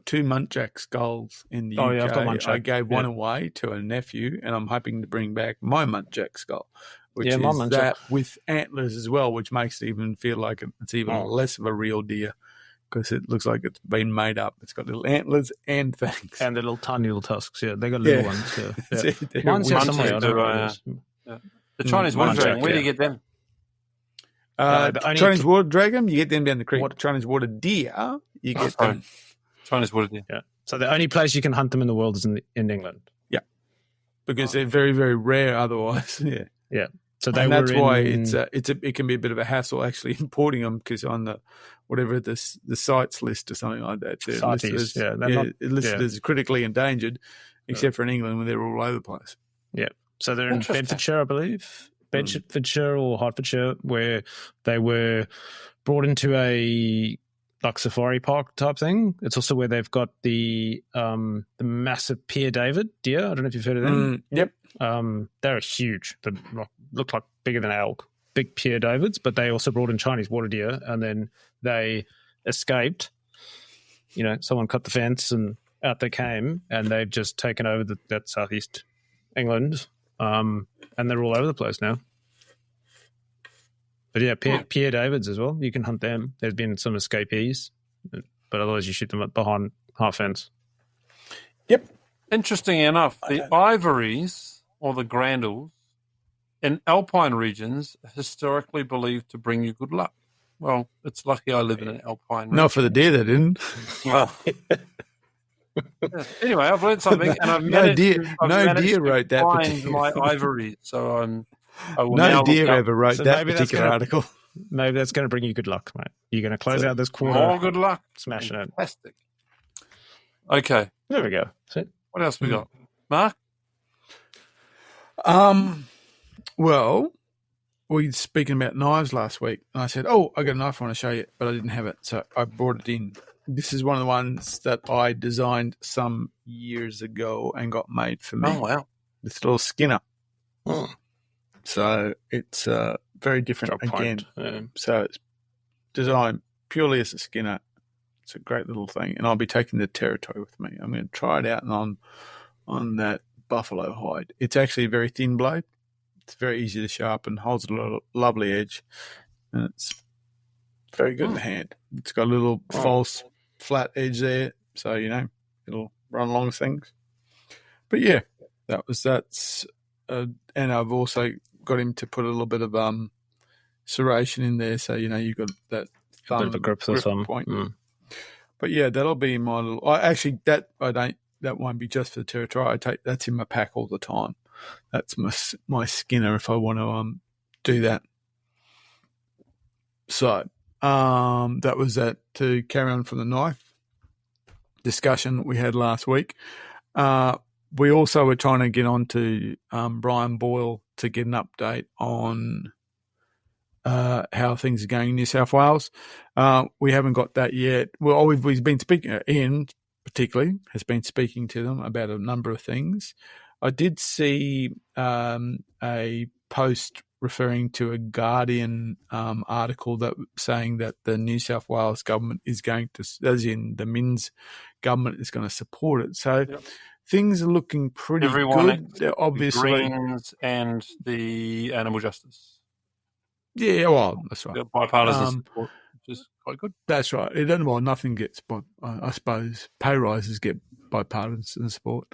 [SPEAKER 1] two muntjac skulls in the UK.
[SPEAKER 2] Yeah, I've got muntjac.
[SPEAKER 1] I gave one away to a nephew, and I'm hoping to bring back my muntjac skull. Which is that with antlers as well, which makes it even feel like it's even less of a real deer because it looks like it's been made up. It's got little antlers and fangs.
[SPEAKER 2] And the little tiny little tusks, they got little ones. Yeah. Mine's here somewhere.
[SPEAKER 3] The Chinese water dragon, where do you get them?
[SPEAKER 1] Chinese water dragon, you get them down the creek. Chinese water deer, you get them.
[SPEAKER 3] Chinese water deer.
[SPEAKER 2] Yeah. So the only place you can hunt them in the world is in England.
[SPEAKER 1] Yeah. Because they're very, very rare otherwise. Yeah.
[SPEAKER 2] Yeah. So
[SPEAKER 1] that's why it can be a bit of a hassle actually importing them because on the whatever the CITES list or something like that, they're listed as critically endangered, except for in England where they're all over the place.
[SPEAKER 2] Yeah, so they're in Bedfordshire, I believe, Bedfordshire or Hertfordshire, where they were brought into a like safari park type thing. It's also where they've got the massive Pierre David deer. I don't know if you've heard of them.
[SPEAKER 1] Yep.
[SPEAKER 2] They're huge. They look like bigger than elk, big Pierre Davids, but they also brought in Chinese water deer, and then they escaped. Someone cut the fence and out they came, and they've just taken over that southeast England, and they're all over the place now. But yeah, Pierre Davids as well. You can hunt them. There's been some escapees, but otherwise you shoot them behind half fence.
[SPEAKER 1] Yep.
[SPEAKER 3] Interesting enough, the ivories or the grandles in alpine regions are historically believed to bring you good luck. Well, it's lucky I live in an alpine region.
[SPEAKER 1] Not for the deer, they didn't.
[SPEAKER 3] Well, yeah. Anyway, I've learned something, and I've
[SPEAKER 1] no deer
[SPEAKER 3] to
[SPEAKER 1] wrote that.
[SPEAKER 3] find my ivories, so I will
[SPEAKER 1] no
[SPEAKER 3] now
[SPEAKER 1] deer
[SPEAKER 3] look up.
[SPEAKER 1] ever wrote
[SPEAKER 2] So
[SPEAKER 1] that
[SPEAKER 2] maybe
[SPEAKER 1] particular article.
[SPEAKER 2] Maybe that's going to bring you good luck, mate. You're going to close out this quarter.
[SPEAKER 3] More good luck.
[SPEAKER 2] Smashing it.
[SPEAKER 3] Fantastic. Okay,
[SPEAKER 2] There we go. That's it.
[SPEAKER 3] what else we got? Mark?
[SPEAKER 1] Well, we were speaking about knives last week, and I said, "Oh, I got a knife I want to show you," but I didn't have it, so I brought it in. This is one of the ones that I designed some years ago and got made for me.
[SPEAKER 3] Oh, wow.
[SPEAKER 1] This little Skinner.
[SPEAKER 2] Oh.
[SPEAKER 1] So it's very different
[SPEAKER 2] Drop
[SPEAKER 1] again.
[SPEAKER 2] point.
[SPEAKER 1] So it's designed purely as a Skinner. It's a great little thing, and I'll be taking the territory with me. I'm going to try it out on that buffalo hide. It's actually a very thin blade. It's very easy to sharpen, holds a lovely edge, and it's very good in the hand. It's got a little false flat edge there, so it'll run along things. But yeah, that's and I've also got him to put a little bit of serration in there, so you've got that thumb
[SPEAKER 2] Bit of a grip for the thumb.
[SPEAKER 1] point.
[SPEAKER 2] Mm.
[SPEAKER 1] But yeah, that'll be my little. That won't be just for the territory. That's in my pack all the time. That's my Skinner if I want to do that. So that was that. To carry on from the knife discussion we had last week. We also were trying to get on to Brian Boyle to get an update on how things are going in New South Wales. We haven't got that yet. Well, we've been speaking, Ian particularly has been speaking to them about a number of things. I did see a post referring to a Guardian article that saying that the New South Wales government is going to, as in the Minns government, is going to support it. So things are looking pretty good. Obviously,
[SPEAKER 3] the Greens and the Animal Justice.
[SPEAKER 1] Yeah, well, that's right.
[SPEAKER 3] Bipartisan support, which is quite good.
[SPEAKER 1] That's right. Nothing gets, I suppose, pay rises get bipartisan support.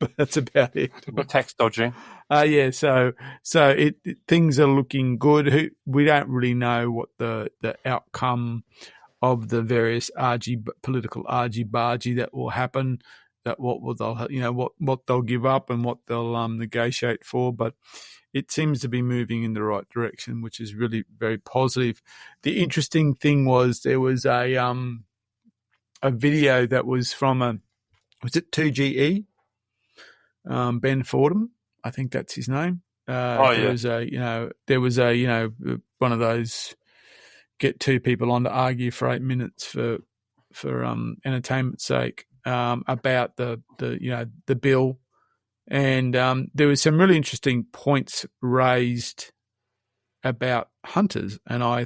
[SPEAKER 1] But that's about it.
[SPEAKER 3] Tax dodging.
[SPEAKER 1] Yeah, so things are looking good. We don't really know what the outcome of the various political argy-bargy that will happen, that what they'll give up and what they'll negotiate for, but it seems to be moving in the right direction, which is really very positive. The interesting thing was there was a video that was from was it 2GE? Ben Fordham, I think that's his name. There was a one of those get two people on to argue for 8 minutes for entertainment's sake about the bill, and there was some really interesting points raised about hunters, and I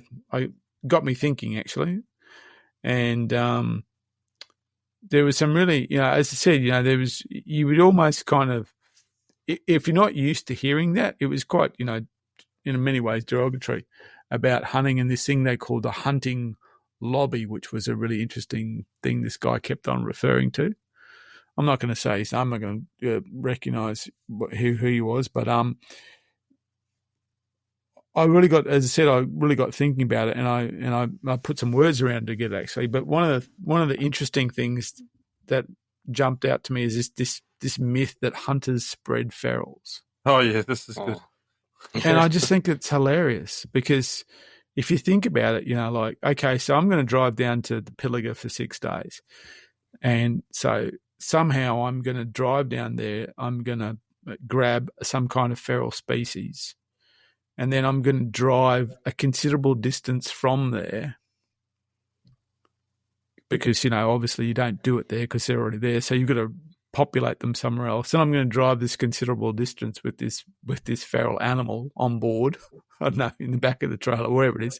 [SPEAKER 1] got me thinking actually, and there was some really, as I said, you would almost kind of, if you're not used to hearing that, it was quite, in many ways derogatory about hunting and this thing they called the hunting lobby, which was a really interesting thing this guy kept on referring to. I'm not going to say his name, I'm not going to recognise who he was, but I really got thinking about it, and I put some words around it together actually. But one of the interesting things that jumped out to me is this myth that hunters spread ferals.
[SPEAKER 3] Oh yeah, this is good.
[SPEAKER 1] And I just think it's hilarious because if you think about it, like, okay, so I'm going to drive down to the Pilliga for 6 days, and so somehow I'm going to drive down there. I'm going to grab some kind of feral species. And then I'm going to drive a considerable distance from there because, obviously you don't do it there because they're already there. So you've got to populate them somewhere else. And I'm going to drive this considerable distance with this feral animal on board, I don't know, in the back of the trailer, wherever it is.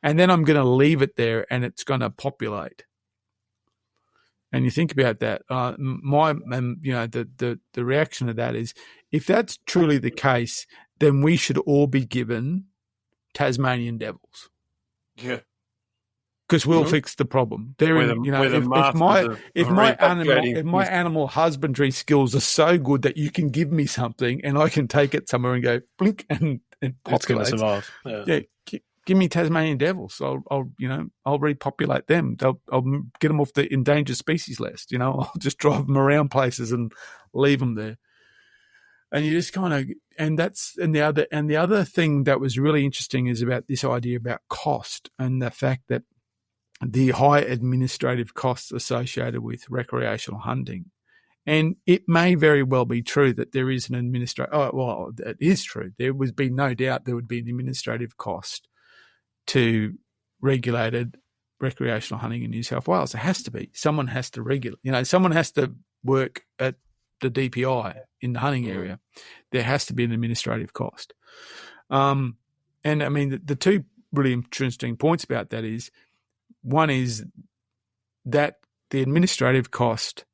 [SPEAKER 1] And then I'm going to leave it there and it's going to populate. And you think about that, the reaction to that is, if that's truly the case, then we should all be given Tasmanian devils.
[SPEAKER 3] Yeah.
[SPEAKER 1] Because we'll fix the problem. If my animal husbandry skills are so good that you can give me something and I can take it somewhere and go blink and
[SPEAKER 2] It's going to survive.
[SPEAKER 1] Yeah, give me Tasmanian devils. I'll repopulate them. I'll get them off the endangered species list. I'll just drive them around places and leave them there. And you just kind of, the other thing that was really interesting is about this idea about cost and the fact that the high administrative costs associated with recreational hunting. And it may very well be true that there is an it is true. There would be no doubt there would be an administrative cost to regulated recreational hunting in New South Wales. There has to be. Someone has to regulate. Someone has to work at the DPI in the hunting area. There has to be an administrative cost. And I mean, the two really interesting points about that is, one is that the administrative cost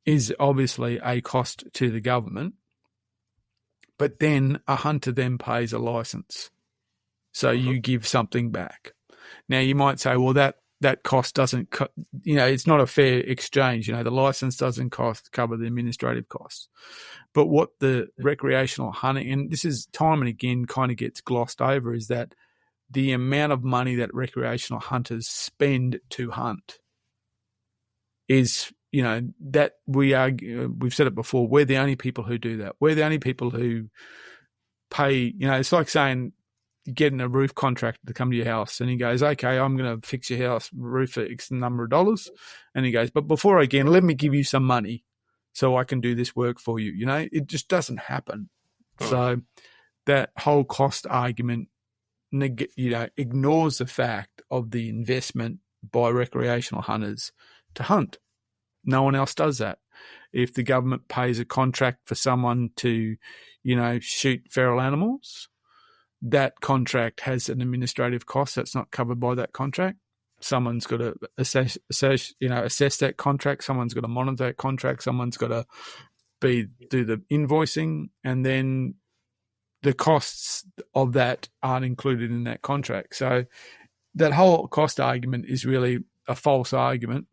[SPEAKER 1] is obviously a cost to the government, but then a hunter then pays a license. So you give something back. Now you might say, well, that cost doesn't, it's not a fair exchange. The license doesn't cover the administrative costs. But what the recreational hunting, and this is time and again kind of gets glossed over, is that the amount of money that recreational hunters spend to hunt is, that we've said it before, we're the only people who do that. We're the only people who pay, it's like saying you're getting a roof contractor to come to your house and he goes, okay, I'm going to fix your house roof for X number of dollars. And he goes, but before again, let me give you some money so I can do this work for you. It just doesn't happen. So that whole cost argument, ignores the fact of the investment by recreational hunters to hunt. No one else does that. If the government pays a contract for someone to, shoot feral animals, that contract has an administrative cost that's not covered by that contract. Someone's got to assess that contract. Someone's got to monitor that contract. Someone's got to do the invoicing, and then the costs of that aren't included in that contract. So that whole cost argument is really a false argument.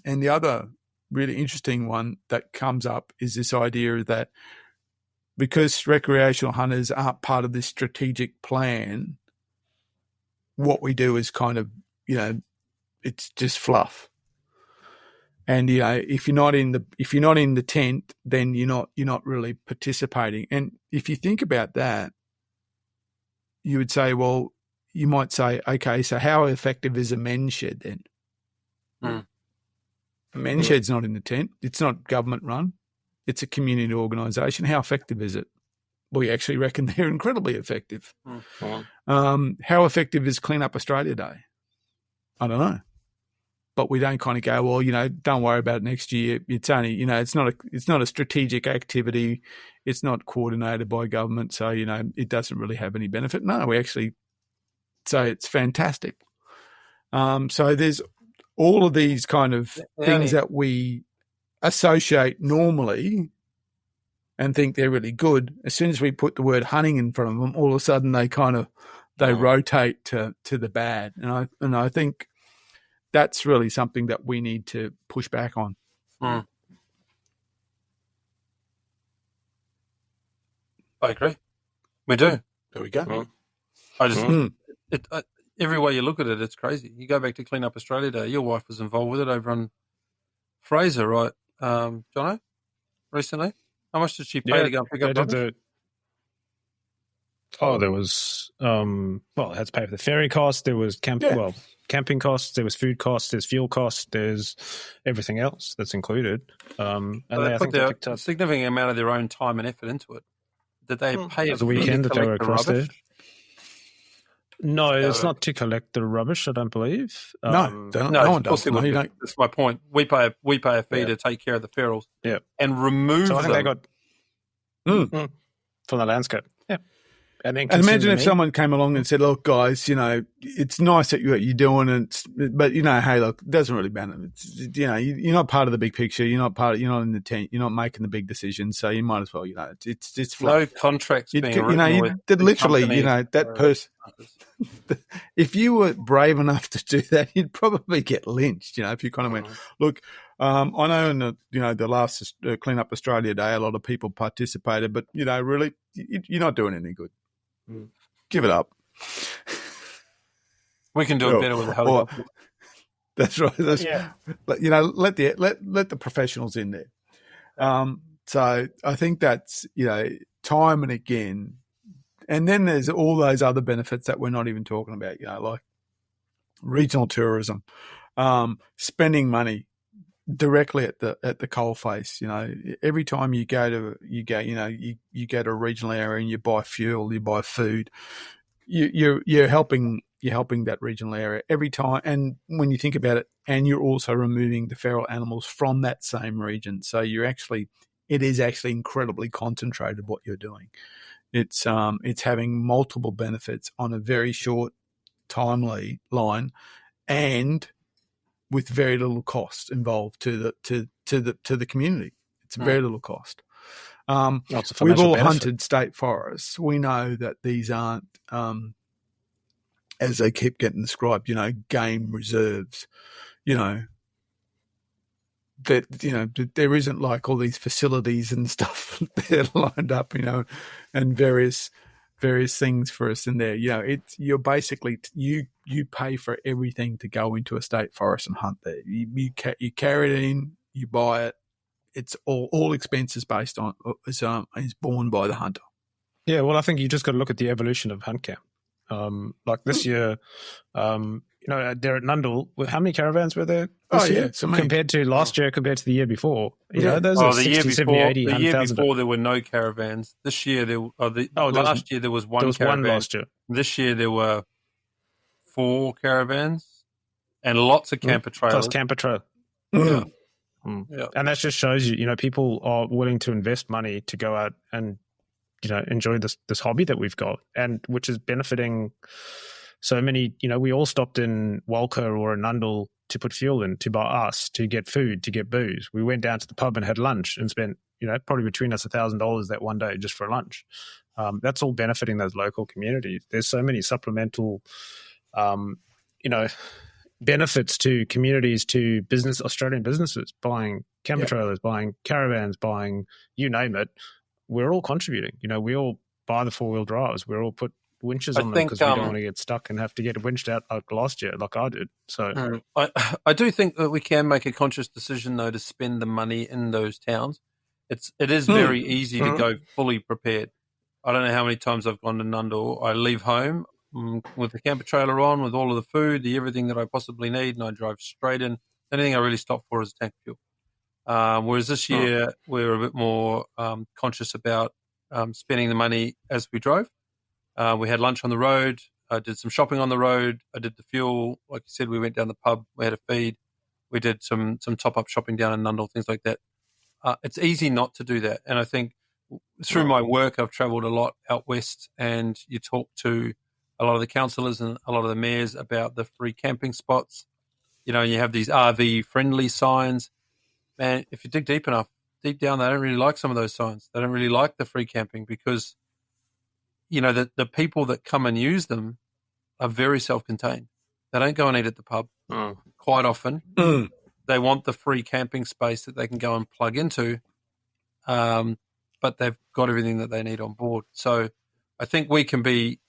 [SPEAKER 1] And the other really interesting one that comes up is this idea that because recreational hunters aren't part of this strategic plan, what we do is kind of, it's just fluff. And if you're not in the tent, then you're not really participating. And if you think about that, you would say, well, you might say, okay, so how effective is a men's shed then? A men's shed's not in the tent. It's not government run. It's a community organisation. How effective is it? We actually reckon they're incredibly effective. How effective is Clean Up Australia Day? I don't know. But we don't kind of go, well, don't worry about it next year. It's only, it's not a strategic activity. It's not coordinated by government. So, it doesn't really have any benefit. No, we actually say it's fantastic. So there's all of these kind of things that we associate normally and think they're really good. As soon as we put the word hunting in front of them, all of a sudden they rotate to the bad. And I think that's really something that we need to push back on.
[SPEAKER 3] I agree. We do.
[SPEAKER 1] There we go.
[SPEAKER 3] I just every way you look at it, it's crazy. You go back to Clean Up Australia Day. Your wife was involved with it over on Fraser, right, Jono? Recently, how much did she pay to go and pick up rubbish?
[SPEAKER 2] There was I had to pay for the ferry cost. There was camping costs. There was food costs. There's fuel costs. There's everything else that's included. And
[SPEAKER 3] they put a significant amount of their own time and effort into it. Did they pay
[SPEAKER 2] the weekend that they were across there? No, it's not to collect the rubbish, I don't believe.
[SPEAKER 1] No one
[SPEAKER 3] of
[SPEAKER 1] does.
[SPEAKER 3] course it would be. That's my point. We pay a fee to take care of the ferals and remove
[SPEAKER 2] so I think
[SPEAKER 3] them.
[SPEAKER 2] they got from the landscape. Yeah. And then
[SPEAKER 1] imagine if someone came along and said, "Look, guys, it's nice that you're doing it, but hey, look, it doesn't really matter. It's, you're not part of the big picture. You're not in the tent. You're not making the big decisions. So you might as well, it's fluff.
[SPEAKER 3] No contracts being written.
[SPEAKER 1] Literally, that person. If you were brave enough to do that, you'd probably get lynched. If you kind of went, look. I know in the last Clean Up Australia Day, a lot of people participated, but really, you're not doing any good. Give it up.
[SPEAKER 3] We can do it better with the helicopter.
[SPEAKER 1] That's right. Let the professionals in there. So I think that's time and again, and then there's all those other benefits that we're not even talking about. Like regional tourism, spending money directly at the coalface. Every time you go to a regional area and you buy fuel, you buy food, you're helping that regional area every time. And when you think about it, and you're also removing the feral animals from that same region, so it is actually incredibly concentrated what you're doing. It's having multiple benefits on a very short timeline, and with very little cost involved to the community. It's very little cost. We've all hunted state forests. We know that these aren't, as they keep getting described, game reserves. That there isn't like all these facilities and stuff there lined up, and various things for us in there. You're basically you pay for everything to go into a state forest and hunt there. You carry it in, you buy it. It's all expenses based on is borne by the hunter.
[SPEAKER 2] Yeah, well, I think you just got to look at the evolution of hunt camp. Like this year, there at Nundle, how many caravans were there this year? Compared to last year, compared to the year before? Those are 60, 70, 80, 100,000.
[SPEAKER 3] The year before, there were no caravans. This year, last year, there was one caravan.
[SPEAKER 2] One last year.
[SPEAKER 3] This year, there were 4 caravans and lots of camper trailers.
[SPEAKER 2] Plus camper trail.
[SPEAKER 3] Yeah.
[SPEAKER 2] Yeah. And that just shows you, people are willing to invest money to go out and, enjoy this hobby that we've got, and which is benefiting so many. We all stopped in Walker or in Nundle to put fuel in, to buy us, to get food, to get booze. We went down to the pub and had lunch and spent, probably between us $1,000 that one day just for lunch. That's all benefiting those local communities. There's so many supplemental, benefits to communities, to Australian businesses, buying camper trailers, buying caravans, buying you name it. We're all contributing. We all buy the 4-wheel drives. We're all put winches on them because we don't want to get stuck and have to get winched out like last year, like I did. So
[SPEAKER 3] I do think that we can make a conscious decision, though, to spend the money in those towns. It is very easy to go fully prepared. I don't know how many times I've gone to Nundle. I leave home with the camper trailer on, with all of the food, everything that I possibly need, and I drive straight in. Anything I really stop for is a tank of fuel. Whereas this year, we're a bit more conscious about spending the money as we drove. We had lunch on the road. I did some shopping on the road. I did the fuel. Like you said, we went down the pub. We had a feed. We did some top-up shopping down in Nundle, things like that. It's easy not to do that. And I think through my work, I've travelled a lot out west, and you talk to a lot of the councillors and a lot of the mayors about the free camping spots. And you have these RV-friendly signs. Man, if you dig deep enough, deep down, they don't really like some of those signs. They don't really like the free camping because, the people that come and use them are very self-contained. They don't go and eat at the pub quite often. They want the free camping space that they can go and plug into, but they've got everything that they need on board. So I think we can be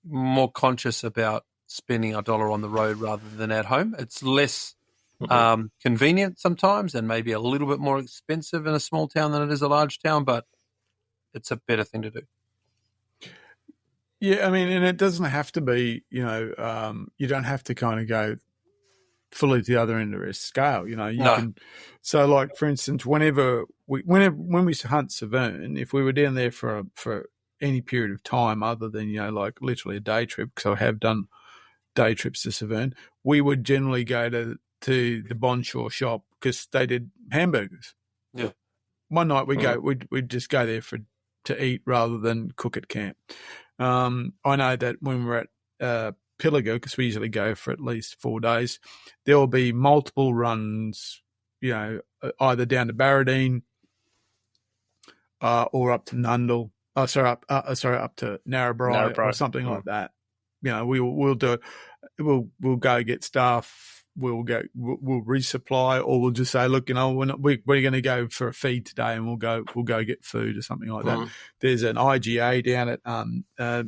[SPEAKER 3] more conscious about spending our dollar on the road rather than at home. It's less convenient sometimes and maybe a little bit more expensive in a small town than it is a large town, but it's a better thing to do.
[SPEAKER 1] Yeah, I mean, and it doesn't have to be, you don't have to kind of go fully to the other end of the scale, you can. So, like for instance, when we hunt Severn, if we were down there for any period of time other than, like literally a day trip, because I have done day trips to Severn, we would generally go to the Bonshore shop because they did hamburgers.
[SPEAKER 3] Yeah.
[SPEAKER 1] One night we'd just go there to eat rather than cook at camp. I know that when we're at Pilliga, because we usually go for at least 4 days, there will be multiple runs, either down to Barradine or up to Nundle. Up to Narrabri or something like that. We'll do it. We'll go get stuff. We'll resupply, or we'll just say, look, we're going to go for a feed today, and we'll go get food or something like that. There's an IGA down at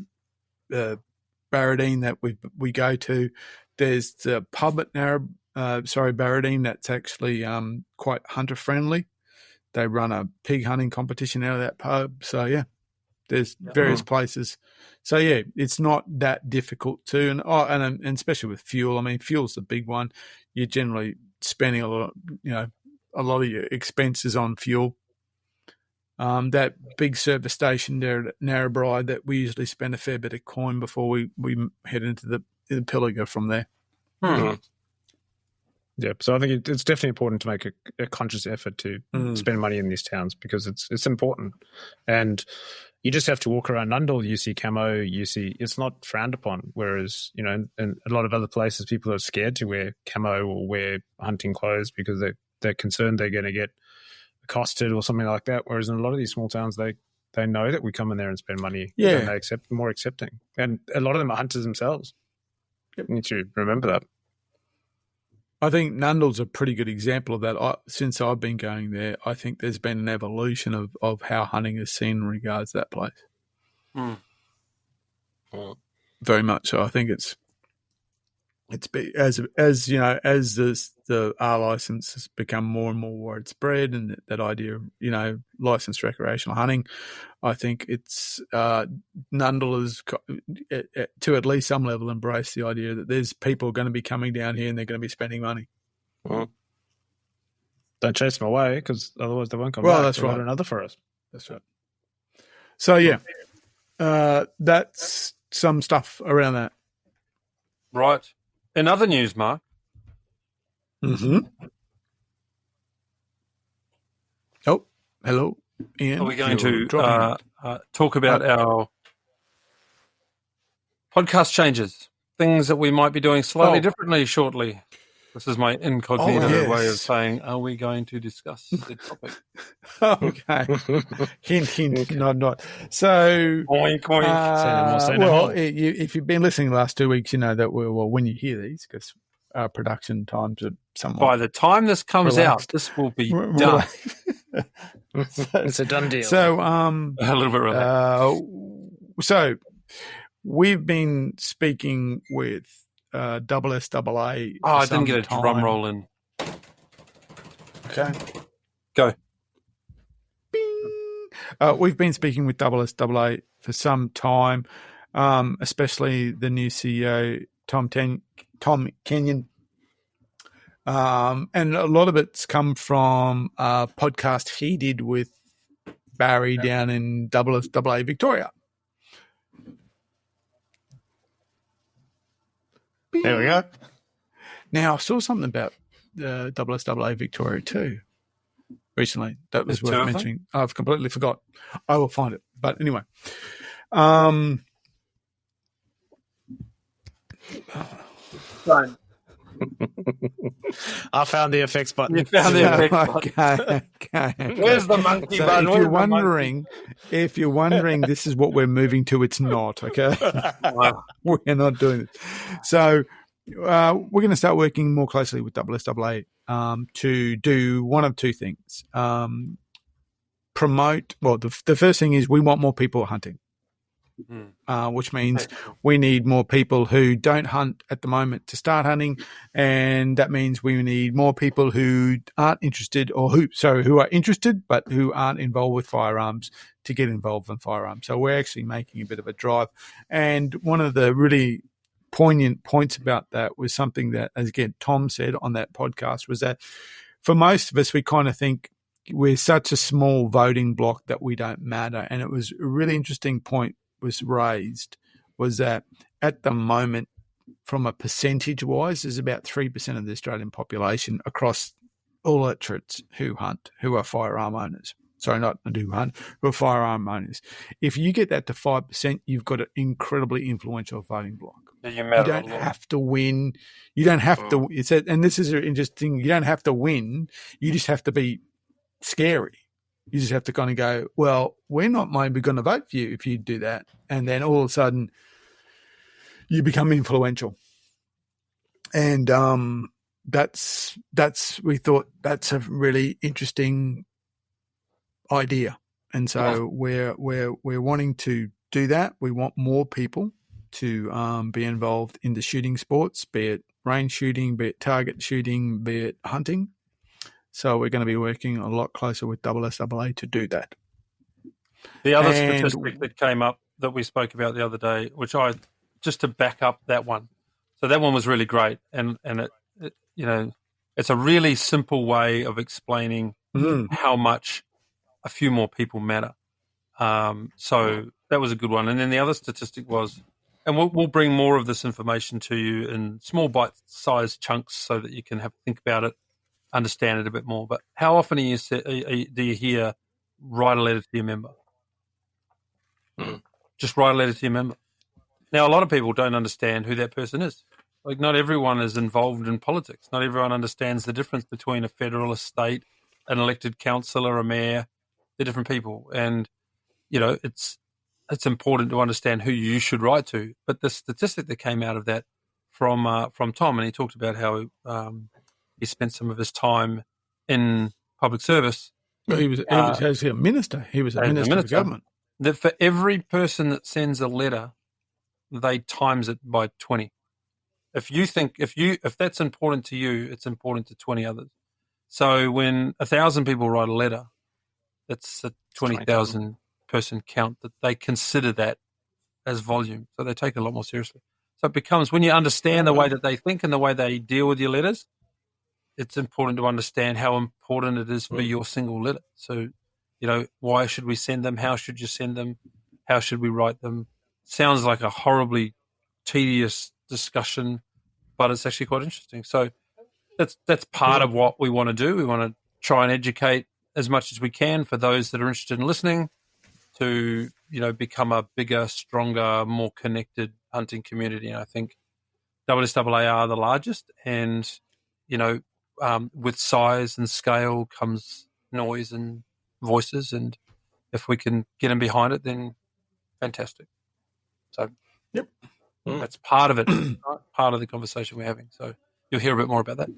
[SPEAKER 1] Barradine that we go to. There's the pub at Barradine that's actually quite hunter friendly. They run a pig hunting competition out of that pub. So yeah, there's various places. So yeah, it's not that difficult to, and especially with fuel. I mean, fuel's the big one. You're generally spending a lot of your expenses on fuel. That big service station there at Narrabri that we usually spend a fair bit of coin before we head into the Pilliga from there.
[SPEAKER 2] Yeah, so I think it's definitely important to make a conscious effort to spend money in these towns, because it's important. And you just have to walk around Nundle, you see camo, it's not frowned upon. Whereas, in a lot of other places, people are scared to wear camo or wear hunting clothes because they're concerned they're going to get accosted or something like that. Whereas in a lot of these small towns, they know that we come in there and spend money.
[SPEAKER 1] Yeah.
[SPEAKER 2] And they more accepting. And a lot of them are hunters themselves. You need to remember that.
[SPEAKER 1] I think Nundle's a pretty good example of that. Since I've been going there, I think there's been an evolution of how hunting is seen in regards to that place. Very much so. I think it's as the R license has become more and more widespread, and that idea of licensed recreational hunting, I think it's Nundle is to at least some level embrace the idea that there's people going to be coming down here and they're going to be spending money.
[SPEAKER 2] Don't chase them away, because otherwise they won't come back.
[SPEAKER 1] Well, that's right.
[SPEAKER 2] Another for us.
[SPEAKER 1] That's right. So yeah, that's some stuff around that.
[SPEAKER 3] Right. In other news, Mark.
[SPEAKER 1] Oh, hello, Ian.
[SPEAKER 3] Are we going to talk about our podcast changes, things that we might be doing slightly differently shortly? This is my incognito way of saying, are we going to discuss the topic?
[SPEAKER 1] Okay. Hint, nod. So,
[SPEAKER 3] oink, oink.
[SPEAKER 1] If you've been listening the last 2 weeks, you know that when you hear these, because our production times are somewhat...
[SPEAKER 3] By the time this comes out, this will be done.
[SPEAKER 2] It's a done deal.
[SPEAKER 1] So,
[SPEAKER 3] a little bit relaxed.
[SPEAKER 1] So, we've been speaking with SSAA.
[SPEAKER 3] I didn't get a drum roll in.
[SPEAKER 1] Okay.
[SPEAKER 3] Go.
[SPEAKER 1] Bing. We've been speaking with SSAA for some time, especially the new CEO, Tom Kenyon. And a lot of it's come from a podcast he did with Barry down in SSAA Victoria.
[SPEAKER 2] There we go.
[SPEAKER 1] Now, I saw something about the SSAA Victoria too recently. That was worth mentioning. I've completely forgot. I will find it. But anyway.
[SPEAKER 3] Fine.
[SPEAKER 2] I found the effects button.
[SPEAKER 3] You found the effects button.
[SPEAKER 1] Okay.
[SPEAKER 3] Where's the monkey button?
[SPEAKER 1] If you're wondering, this is what we're moving to. It's not, okay? We're not doing it. So we're going to start working more closely with SSAA to do one of two things. Promote, the first thing is we want more people hunting. Which means we need more people who don't hunt at the moment to start hunting, and that means we need more people who aren't interested who are interested but who aren't involved with firearms to get involved in firearms. So we're actually making a bit of a drive, and one of the really poignant points about that was something that, as again, Tom said on that podcast, was that for most of us, we kind of think we're such a small voting block that we don't matter. And it was a really interesting point was raised, was that at the moment, from a percentage wise, there's about 3% of the Australian population across all electorates who hunt, who are firearm owners. Sorry, not who hunt, who are firearm owners. If you get that to 5%, you've got an incredibly influential voting block.
[SPEAKER 3] You
[SPEAKER 1] don't have to win. You don't have to. And this is interesting. You don't have to win. You just have to be scary. You just have to kind of go, well, we're not maybe going to vote for you if you do that. And then all of a sudden you become influential. And we thought that's a really interesting idea. And so we're wanting to do that. We want more people to be involved in the shooting sports, be it range shooting, be it target shooting, be it hunting. So we're going to be working a lot closer with SSAA to do that.
[SPEAKER 3] The other statistic that came up that we spoke about the other day, which just to back up that one. So that one was really great. And it it's a really simple way of explaining how much a few more people matter. So that was a good one. And then the other statistic was, and we'll bring more of this information to you in small bite-sized chunks so that you can think about it, understand it a bit more. But how often do you hear write a letter to your member? Just write a letter to your member. Now, a lot of people don't understand who that person is. Like, not everyone is involved in politics. Not everyone understands the difference between a federal, a state, an elected councillor, a mayor. They're different people. And, it's important to understand who you should write to. But the statistic that came out of that from Tom, and he talked about how he spent some of his time in public service.
[SPEAKER 1] Well, he was actually a minister. He was a minister of government.
[SPEAKER 3] That for every person that sends a letter, they times it by 20. If that's important to you, it's important to 20 others. So when 1,000 people write a letter, that's a 20,000 person count that they consider that as volume. So they take it a lot more seriously. So it becomes, when you understand the way that they think and the way they deal with your letters, it's important to understand how important it is for your single letter. So, why should we send them? How should you send them? How should we write them? Sounds like a horribly tedious discussion, but it's actually quite interesting. So that's part of what we want to do. We want to try and educate as much as we can for those that are interested in listening to, become a bigger, stronger, more connected hunting community. And I think SSAA are the largest, and, with size and scale comes noise and voices. And if we can get them behind it, then fantastic. So that's part of it, part of the conversation we're having. So you'll hear a bit more about that.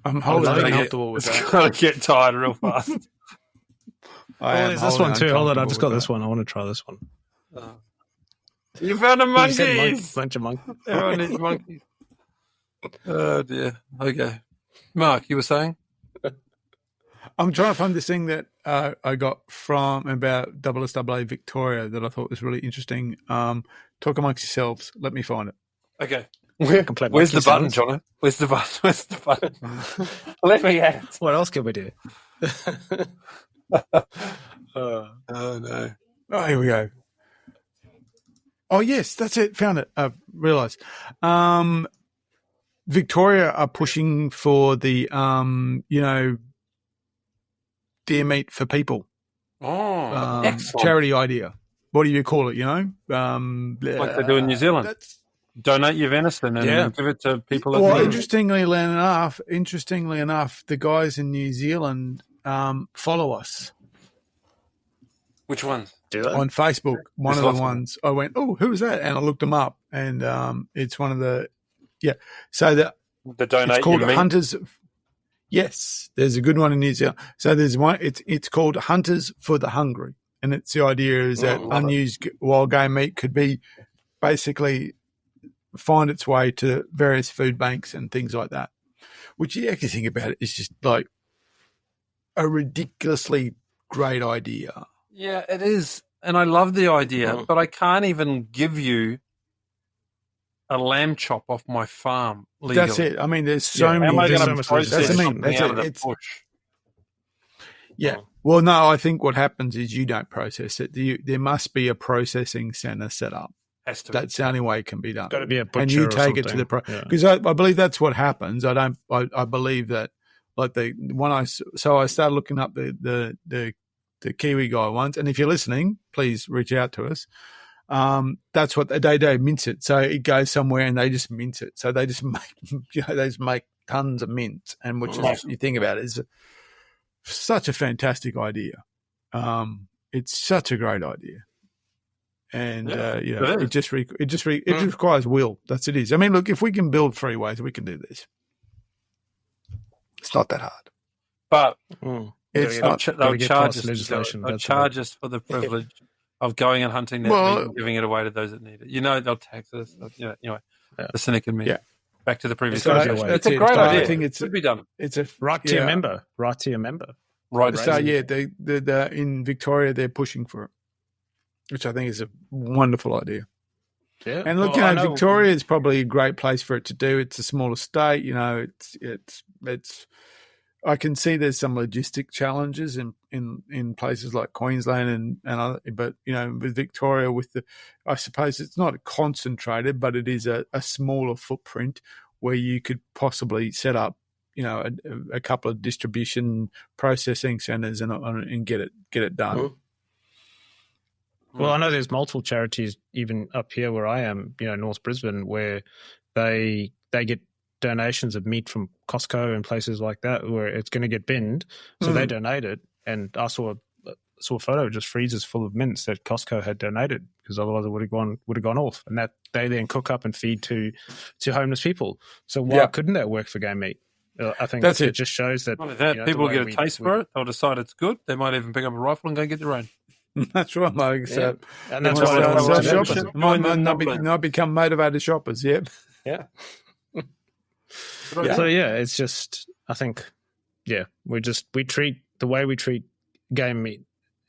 [SPEAKER 1] I'm holding
[SPEAKER 3] uncomfortable with that. It's going to get tired real fast.
[SPEAKER 2] There's this one too. Hold on, I've just got this one. I want to try this one.
[SPEAKER 3] You found a monkey!
[SPEAKER 2] Bunch of monkeys.
[SPEAKER 3] Everyone needs monkeys. Oh, dear. Okay. Mark, you were saying?
[SPEAKER 1] I'm trying to find this thing that I got from about SSAA Victoria that I thought was really interesting. Talk amongst yourselves. Let me find it.
[SPEAKER 3] Okay. Where's the button, Jono? Where's the button? Where's the button? Let me at.
[SPEAKER 2] What else can we do?
[SPEAKER 3] Oh, no.
[SPEAKER 1] Oh, here we go. Oh, yes, that's it. Found it. I realised. Victoria are pushing for the, deer meat for people.
[SPEAKER 3] Oh, excellent.
[SPEAKER 1] Charity idea. What do you call it,
[SPEAKER 3] like they do in New Zealand. Donate your venison and give it to people.
[SPEAKER 1] Well, interestingly enough, the guys in New Zealand follow us.
[SPEAKER 3] Which ones?
[SPEAKER 2] Do they?
[SPEAKER 1] On Facebook. One of the ones I went, oh, who is that? And I looked them up, and it's one of the So the
[SPEAKER 3] donate
[SPEAKER 1] it's called
[SPEAKER 3] your meat?
[SPEAKER 1] Hunters. Yes, there's a good one in New Zealand. So there's one. It's called Hunters for the Hungry, and it's the idea is that unused wild game meat could be basically find its way to various food banks and things like that. Which you actually think about it is just like a ridiculously great idea.
[SPEAKER 3] Yeah, it is, and I love the idea, but I can't even give you a lamb chop off my farm legally?
[SPEAKER 1] That's it. I mean, there's so
[SPEAKER 3] How
[SPEAKER 1] many
[SPEAKER 3] am I
[SPEAKER 1] things.
[SPEAKER 3] going
[SPEAKER 2] so
[SPEAKER 3] to
[SPEAKER 2] much
[SPEAKER 3] process
[SPEAKER 2] legislation.
[SPEAKER 3] something
[SPEAKER 1] That's
[SPEAKER 3] out
[SPEAKER 1] it.
[SPEAKER 3] of the
[SPEAKER 1] It's-
[SPEAKER 3] bush?
[SPEAKER 1] Yeah. Well, no, I think what happens is you don't process it. There must be a processing center set up.
[SPEAKER 3] Has to.
[SPEAKER 1] That's the only way it can be done.
[SPEAKER 2] Got to be a butcher
[SPEAKER 1] And you
[SPEAKER 2] or
[SPEAKER 1] take it to
[SPEAKER 2] something.
[SPEAKER 1] the
[SPEAKER 2] Yeah.
[SPEAKER 1] because I believe that's what happens. I believe that like I started looking up the Kiwi guy once, and if you're listening, please reach out to us. That's what they mince it, so it goes somewhere and they just mince it. So they just make tons of mince, and which is you think about it is such a fantastic idea. It's such a great idea. And it just requires will. That's it is. I mean, look, if we can build freeways, we can do this. It's not that hard.
[SPEAKER 3] But
[SPEAKER 1] It's
[SPEAKER 3] they'll
[SPEAKER 1] not.
[SPEAKER 3] charge us.
[SPEAKER 2] legislation.
[SPEAKER 3] They'll
[SPEAKER 2] That's
[SPEAKER 3] charge us for the privilege of going and hunting that meat and giving it away to those that need it. They'll tax us. Anyway, the cynic in me.
[SPEAKER 1] Yeah.
[SPEAKER 3] Back to the previous
[SPEAKER 1] So
[SPEAKER 3] conversation.
[SPEAKER 1] that's
[SPEAKER 3] It's a
[SPEAKER 1] it.
[SPEAKER 3] great
[SPEAKER 1] But I
[SPEAKER 3] idea.
[SPEAKER 1] think
[SPEAKER 3] It should be done.
[SPEAKER 1] It's a
[SPEAKER 2] Right to your member. Right to your member.
[SPEAKER 3] Right.
[SPEAKER 1] So the in Victoria they're pushing for it, which I think is a wonderful idea.
[SPEAKER 2] Yeah.
[SPEAKER 1] And look, Victoria is probably a great place for it to do. It's a smaller state, it's. I can see there's some logistic challenges in places like Queensland and other, but with Victoria, I suppose it's not concentrated, but it is a smaller footprint where you could possibly set up, a couple of distribution processing centres and get it done.
[SPEAKER 2] Mm-hmm. Well, I know there's multiple charities even up here where I am, North Brisbane, where they get donations of meat from Costco and places like that where it's going to get binned. So they donate it. And I saw a photo of just freezers full of mince that Costco had donated because otherwise it would have gone off. And that they then cook up and feed to homeless people. So why couldn't that work for game meat? I think
[SPEAKER 1] that's
[SPEAKER 2] it just shows that,
[SPEAKER 3] people get a taste for it. They'll decide it's good. They might even pick up a rifle and go get their own.
[SPEAKER 1] That's right, Mike. So,
[SPEAKER 2] and that's why
[SPEAKER 1] shoppers might become motivated shoppers. Yep.
[SPEAKER 2] Yeah. So it's just I think we treat the way we treat game meat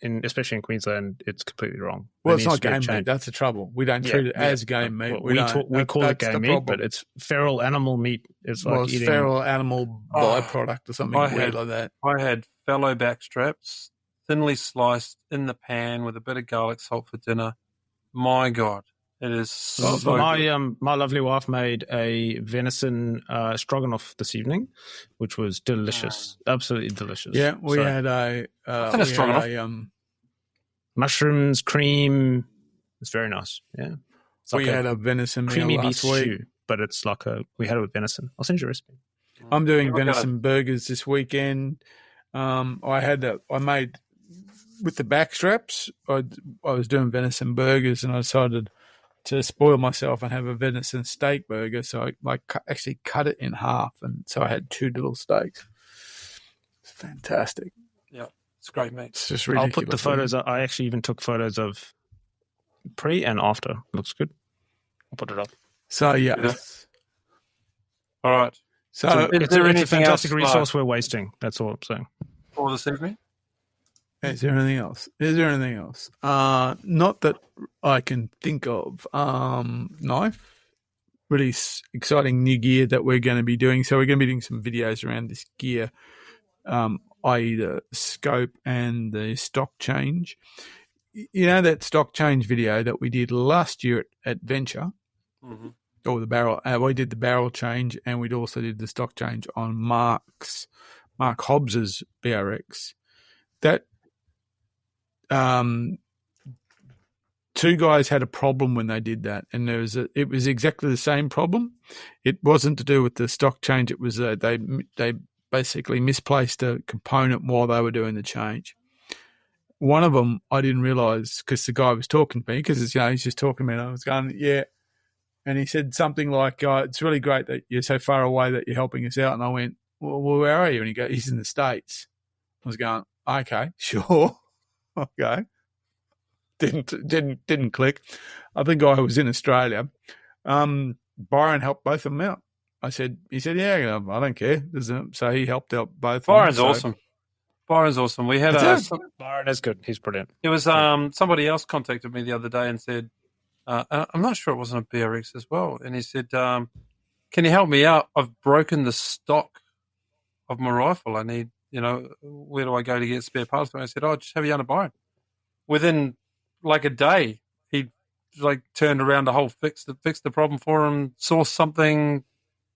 [SPEAKER 2] especially in Queensland, it's completely wrong.
[SPEAKER 1] Well, it's not game meat. That's the trouble. We don't treat it as game meat.
[SPEAKER 2] Well, we call it game meat, but it's feral animal meat. It's like eating
[SPEAKER 1] feral animal byproduct or something weird like that.
[SPEAKER 3] I had fallow back straps, thinly sliced in the pan with a bit of garlic salt for dinner. My God. It is so good.
[SPEAKER 2] My lovely wife made a venison stroganoff this evening, which was delicious, absolutely delicious.
[SPEAKER 1] Yeah, we had a
[SPEAKER 2] mushrooms, cream. It's very nice. Yeah,
[SPEAKER 1] we had a venison
[SPEAKER 2] creamy
[SPEAKER 1] meal
[SPEAKER 2] beef
[SPEAKER 1] last week.
[SPEAKER 2] stew, but it's like we had it with venison. I'll send you a recipe.
[SPEAKER 1] I'm doing venison burgers this weekend. I made with the back straps. I was doing venison burgers, and I decided to spoil myself and have a venison steak burger. So I actually cut it in half, and so I had two little steaks. It's fantastic.
[SPEAKER 3] Yeah, it's great, mate.
[SPEAKER 1] It's just ridiculous.
[SPEAKER 2] I'll put the photos. I actually even took photos of pre and after. Looks good. I'll put it up.
[SPEAKER 1] So yeah.
[SPEAKER 3] All right.
[SPEAKER 1] So
[SPEAKER 2] it's a fantastic resource we're wasting. That's all I'm saying.
[SPEAKER 3] For this evening.
[SPEAKER 1] Is there anything else? Not that I can think of. Knife. Really exciting new gear that we're going to be doing. So we're going to be doing some videos around this gear, i.e. the scope and the stock change. You know that stock change video that we did last year at Venture?
[SPEAKER 3] Mm-hmm.
[SPEAKER 1] Or the barrel. We did the barrel change, and we'd also did the stock change on Mark Hobbs's BRX. That two guys had a problem when they did that, and it was exactly the same problem. It wasn't to do with the stock change. It was they basically misplaced a component while they were doing the change. One of them I didn't realise because the guy was talking to me because he's just talking to me, and I was going and he said something like, "It's really great that you're so far away that you're helping us out." And I went, "Well, where are you?" And he goes, "He's in the States." I was going, "Okay, sure." Okay. Didn't click. I think I was in Australia. Byron helped both of them out. He said, "Yeah, I don't care." So he helped out both.
[SPEAKER 3] Byron's awesome. Byron's awesome. We had
[SPEAKER 2] Byron is good. He's brilliant.
[SPEAKER 3] It was somebody else contacted me the other day and said, I'm not sure it wasn't a BRX as well. And he said, "Can you help me out? I've broken the stock of my rifle. I need, where do I go to get spare parts?" And I said, "Oh, just have you on a buy." Within like a day, he like turned around the whole fixed the problem for him, sourced something,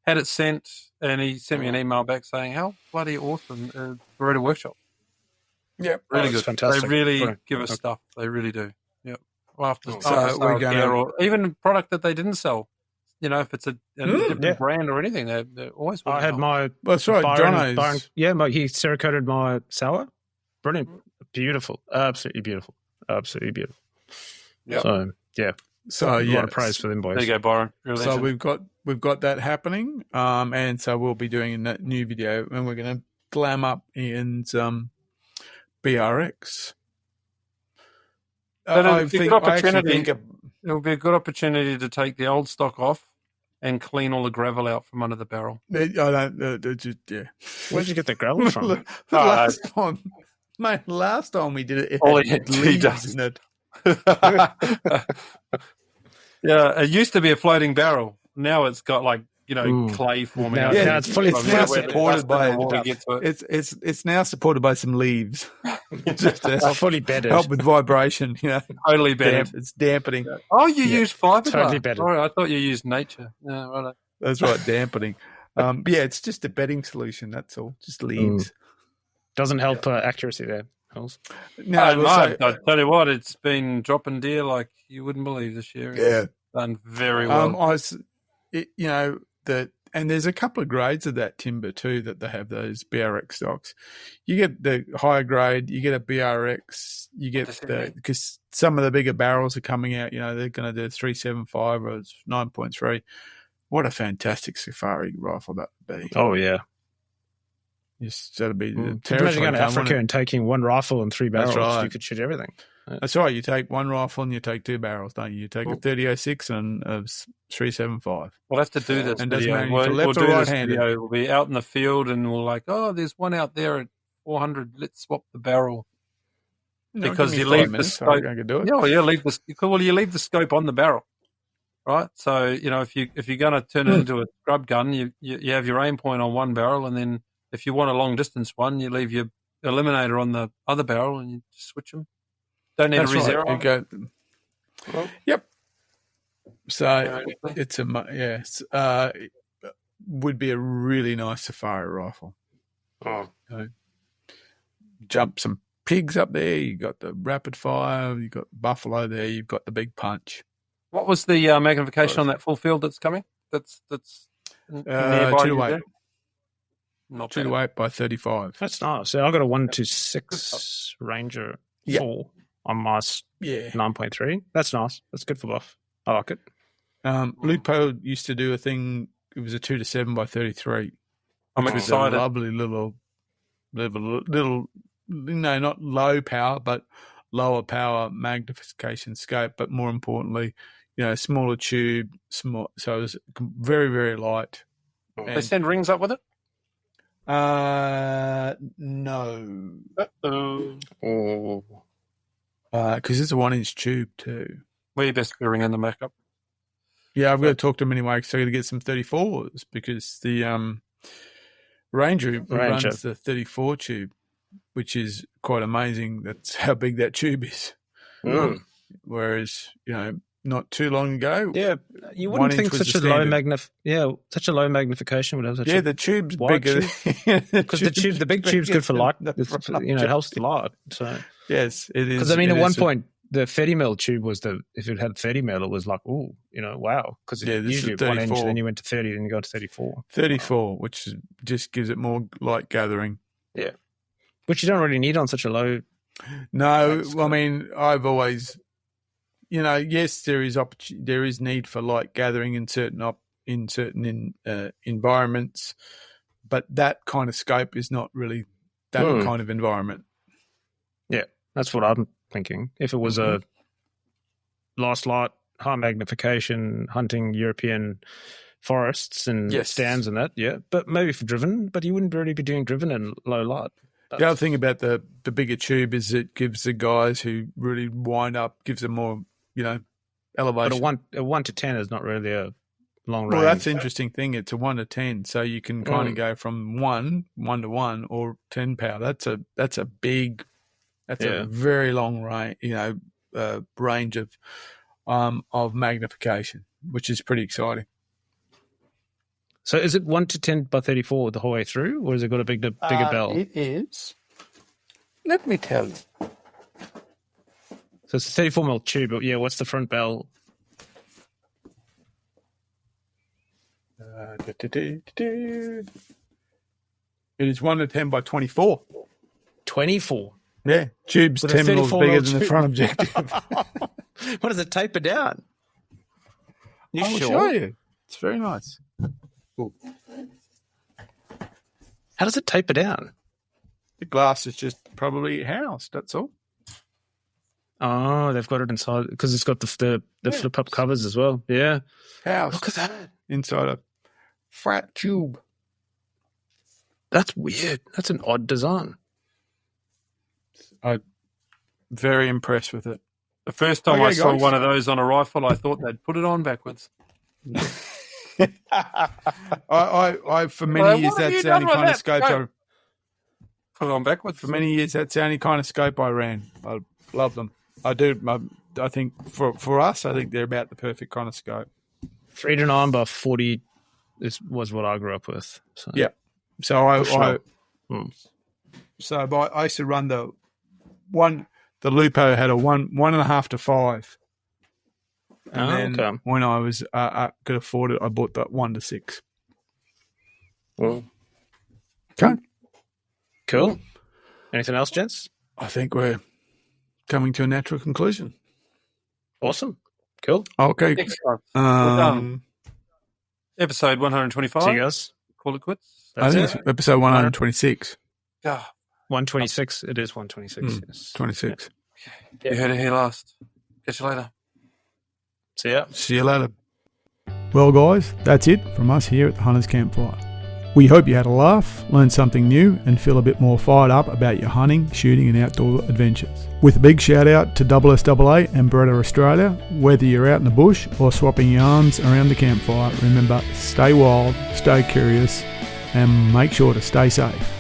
[SPEAKER 3] had it sent, and he sent me an email back saying, "How bloody awesome, Beretta Workshop."
[SPEAKER 1] Yeah,
[SPEAKER 3] really good.
[SPEAKER 2] Fantastic.
[SPEAKER 3] They really
[SPEAKER 2] Brilliant.
[SPEAKER 3] give us stuff. They really do. Yep. Well, after
[SPEAKER 1] we're gonna-
[SPEAKER 3] or even product that they didn't sell. If it's a different brand or anything, they're always.
[SPEAKER 2] I had my
[SPEAKER 1] that's right, Jono's.
[SPEAKER 2] he Cerakoted my sour. Brilliant, beautiful, absolutely beautiful.
[SPEAKER 3] Yep.
[SPEAKER 2] So
[SPEAKER 1] So
[SPEAKER 2] a lot of praise for them boys.
[SPEAKER 3] There you go, Byron. Really
[SPEAKER 1] So we've got that happening, and so we'll be doing a new video, and we're going to glam up Ian's BRX.
[SPEAKER 3] But
[SPEAKER 1] I
[SPEAKER 3] it'll be a
[SPEAKER 1] think-
[SPEAKER 3] good
[SPEAKER 1] I actually
[SPEAKER 3] opportunity.
[SPEAKER 1] think
[SPEAKER 3] It'll be a good opportunity to take the old stock off and clean all the gravel out from under the barrel.
[SPEAKER 1] I don't. Just, yeah.
[SPEAKER 2] Where'd you get the gravel from?
[SPEAKER 1] The last time, mate. Last time we did it,
[SPEAKER 3] All
[SPEAKER 1] it
[SPEAKER 3] he
[SPEAKER 1] had
[SPEAKER 3] had
[SPEAKER 1] leaves
[SPEAKER 3] does.
[SPEAKER 1] in it.
[SPEAKER 3] Yeah, it used to be a floating barrel. Now it's got clay forming.
[SPEAKER 2] Now-
[SPEAKER 3] up.
[SPEAKER 2] now it's fully-
[SPEAKER 1] it's now
[SPEAKER 2] fully
[SPEAKER 1] supported by
[SPEAKER 3] Before we get to it.
[SPEAKER 1] it's now supported by some leaves, just to
[SPEAKER 2] It's fully bedded.
[SPEAKER 1] help with vibration.
[SPEAKER 3] Totally bedded.
[SPEAKER 1] It's dampening.
[SPEAKER 3] Oh, you use fiberglass.
[SPEAKER 2] Totally bedded.
[SPEAKER 3] Sorry, I thought you used nature. Yeah, right.
[SPEAKER 1] That's right, dampening. It's just a bedding solution. That's all. Just leaves.
[SPEAKER 2] Doesn't help accuracy there, Hills.
[SPEAKER 1] No,
[SPEAKER 3] No,
[SPEAKER 1] well, so-
[SPEAKER 3] I tell you what, it's been dropping deer like you wouldn't believe this year. It's
[SPEAKER 1] yeah.
[SPEAKER 3] done very well.
[SPEAKER 1] And there's a couple of grades of that timber too that they have those BRX stocks. You get the higher grade, you get a BRX, you get because some of the bigger barrels are coming out. They're going to do 375 or 9.3. What a fantastic safari rifle that would be!
[SPEAKER 2] Oh yeah.
[SPEAKER 1] Yes, that'd be the
[SPEAKER 2] Could you imagine
[SPEAKER 1] territory
[SPEAKER 2] going to
[SPEAKER 1] gun,
[SPEAKER 2] Africa
[SPEAKER 1] wouldn't
[SPEAKER 2] and taking one rifle and 3 barrels?
[SPEAKER 1] right.
[SPEAKER 2] You could shoot everything.
[SPEAKER 1] it? That's right. You take one rifle and you take 2 barrels, don't you? You take a 30-06 and a 375.
[SPEAKER 3] We'll have to do this
[SPEAKER 1] And doesn't
[SPEAKER 3] video.
[SPEAKER 1] matter if
[SPEAKER 3] We'll,
[SPEAKER 1] you're left
[SPEAKER 3] we'll
[SPEAKER 1] or
[SPEAKER 3] do this
[SPEAKER 1] right-handed.
[SPEAKER 3] video. We'll be out in the field and we'll there's one out there at 400. Let's swap the barrel. Because
[SPEAKER 1] give me
[SPEAKER 3] you
[SPEAKER 1] 5
[SPEAKER 3] leave the
[SPEAKER 1] minutes,
[SPEAKER 3] scope.
[SPEAKER 1] I could do it.
[SPEAKER 3] You leave the scope on the barrel, right? So if you're going to turn it into a scrub gun, you have your aim point on one barrel, and then if you want a long distance one, you leave your eliminator on the other barrel, and you just switch them. Don't need
[SPEAKER 1] That's
[SPEAKER 3] a
[SPEAKER 1] right.
[SPEAKER 3] re-zero.
[SPEAKER 1] You go. Yep. So it's would be a really nice safari rifle.
[SPEAKER 3] Oh.
[SPEAKER 1] Jump some pigs up there. You got the rapid fire. You got buffalo there. You've got the big punch.
[SPEAKER 3] What was the magnification on that full field that's coming? That's nearby
[SPEAKER 1] 2 to
[SPEAKER 3] you
[SPEAKER 1] 8.
[SPEAKER 3] there? Not
[SPEAKER 1] 2 to 8 by 35.
[SPEAKER 2] That's nice. So I got a 126 Ranger 4 on my
[SPEAKER 1] Yeah.
[SPEAKER 2] 9.3. That's nice. That's good for buff. I like it.
[SPEAKER 1] Lupo used to do a thing. It was a 2 to 7 by 33.
[SPEAKER 3] I'm
[SPEAKER 1] which was a
[SPEAKER 3] excited.
[SPEAKER 1] lovely little, not low power, but lower power magnification scope. But more importantly, smaller tube, so it was very, very light.
[SPEAKER 3] They send rings up with it?
[SPEAKER 1] No,
[SPEAKER 3] Oh.
[SPEAKER 1] because it's a 1-inch tube too.
[SPEAKER 3] Well, you best be ringing them back up.
[SPEAKER 1] Yeah, I've got to talk to them anyway because I got to get some 34s because the Ranger runs the 34 tube, which is quite amazing. That's how big that tube is. Whereas, not too long ago,
[SPEAKER 2] Yeah, you wouldn't
[SPEAKER 1] 1
[SPEAKER 2] think
[SPEAKER 1] inch was
[SPEAKER 2] such
[SPEAKER 1] the
[SPEAKER 2] a low
[SPEAKER 1] standard.
[SPEAKER 2] such a low magnification would have such a
[SPEAKER 1] the tube's
[SPEAKER 2] wide
[SPEAKER 1] bigger
[SPEAKER 2] because the big tube's good for light.
[SPEAKER 1] The front.
[SPEAKER 2] It helps the light. So
[SPEAKER 1] Yes, it is.
[SPEAKER 2] because at one point the 30 mil tube was if it had 30 mil, it was like wow. Because
[SPEAKER 1] this is
[SPEAKER 2] usually 1 inch,
[SPEAKER 1] 34.
[SPEAKER 2] then you went to 30, then you got to 34.
[SPEAKER 1] 34, which just gives it more light gathering.
[SPEAKER 2] Yeah, which you don't really need on such a low.
[SPEAKER 1] No,
[SPEAKER 2] That's
[SPEAKER 1] I mean, I've always, yes, there is need for light gathering in certain environments, but that kind of scope is not really that kind of environment.
[SPEAKER 2] Yeah, that's what I'm thinking. If it was a last light, high magnification, hunting European forests and stands and that, but maybe for driven, but you wouldn't really be doing driven in low light.
[SPEAKER 1] The other thing about the bigger tube is it gives the guys who really wind up, gives them more, elevation.
[SPEAKER 2] But a 1 to 10 is not really a long range.
[SPEAKER 1] Well, that's the interesting thing. It's a 1 to 10, so you can kind of go from 1 to 1, or 10 power. That's a big, a very long range, range of magnification, which is pretty exciting.
[SPEAKER 2] So is it 1 to 10 by 34 the whole way through, or has it got a bigger bell?
[SPEAKER 1] It is. Let me tell you.
[SPEAKER 2] So it's a 34 mil tube, but yeah, what's the front bell?
[SPEAKER 1] It is 1 to 10 by 24.
[SPEAKER 2] 24.
[SPEAKER 1] Yeah, tube's
[SPEAKER 2] With a
[SPEAKER 1] 10 mils
[SPEAKER 2] 34
[SPEAKER 1] bigger
[SPEAKER 2] mil
[SPEAKER 1] than the
[SPEAKER 2] tube.
[SPEAKER 1] front objective.
[SPEAKER 2] What does it taper down? You
[SPEAKER 1] I'll
[SPEAKER 2] sure?
[SPEAKER 1] show you. It's very nice.
[SPEAKER 2] How does it taper down?
[SPEAKER 1] The glass is just probably housed, that's all.
[SPEAKER 2] Oh, they've got it inside because it's got the flip up covers as well. Yeah.
[SPEAKER 1] Housed.
[SPEAKER 2] Look at that.
[SPEAKER 1] Inside a flat tube.
[SPEAKER 2] That's weird. That's an odd design.
[SPEAKER 1] I'm very impressed with it.
[SPEAKER 3] The first time
[SPEAKER 1] Okay,
[SPEAKER 3] I saw
[SPEAKER 1] guys.
[SPEAKER 3] one of those on a rifle, I thought they'd put it on backwards.
[SPEAKER 1] I for many
[SPEAKER 3] Well,
[SPEAKER 1] years,
[SPEAKER 3] what have
[SPEAKER 1] that's
[SPEAKER 3] you
[SPEAKER 1] the
[SPEAKER 3] done
[SPEAKER 1] only
[SPEAKER 3] with
[SPEAKER 1] kind of
[SPEAKER 3] that?
[SPEAKER 1] scope
[SPEAKER 3] Go. Put it on backwards.
[SPEAKER 1] For many years, that's the only kind of scope I ran. I love them. I do. I think for us, I think they're about the perfect kind of scope.
[SPEAKER 2] 3 to 9 by 40 was what I grew up with. So.
[SPEAKER 1] Yeah. So I used to run the one. The Lupo had a 1.5 to 5. And then when I was could afford it, I bought that 1 to 6.
[SPEAKER 2] Well,
[SPEAKER 1] Okay.
[SPEAKER 2] cool. Anything else, gents?
[SPEAKER 1] I think we're coming to a natural conclusion.
[SPEAKER 2] Awesome. Cool.
[SPEAKER 1] Okay.
[SPEAKER 3] Excellent. We're done.
[SPEAKER 1] Um,
[SPEAKER 3] Episode 125.
[SPEAKER 2] See you guys.
[SPEAKER 3] Call it quits.
[SPEAKER 1] I think it's episode 126.
[SPEAKER 3] Ah,
[SPEAKER 2] 126. It is 126. Yes.
[SPEAKER 1] 26.
[SPEAKER 3] you heard it here last. Catch you later.
[SPEAKER 2] See ya.
[SPEAKER 1] See you later. Well, guys, that's it from us here at the Hunters Campfire. We hope you had a laugh, learned something new, and feel a bit more fired up about your hunting, shooting, and outdoor adventures. With a big shout out to SSAA and Beretta Australia, whether you're out in the bush or swapping yarns around the campfire, remember, stay wild, stay curious, and make sure to stay safe.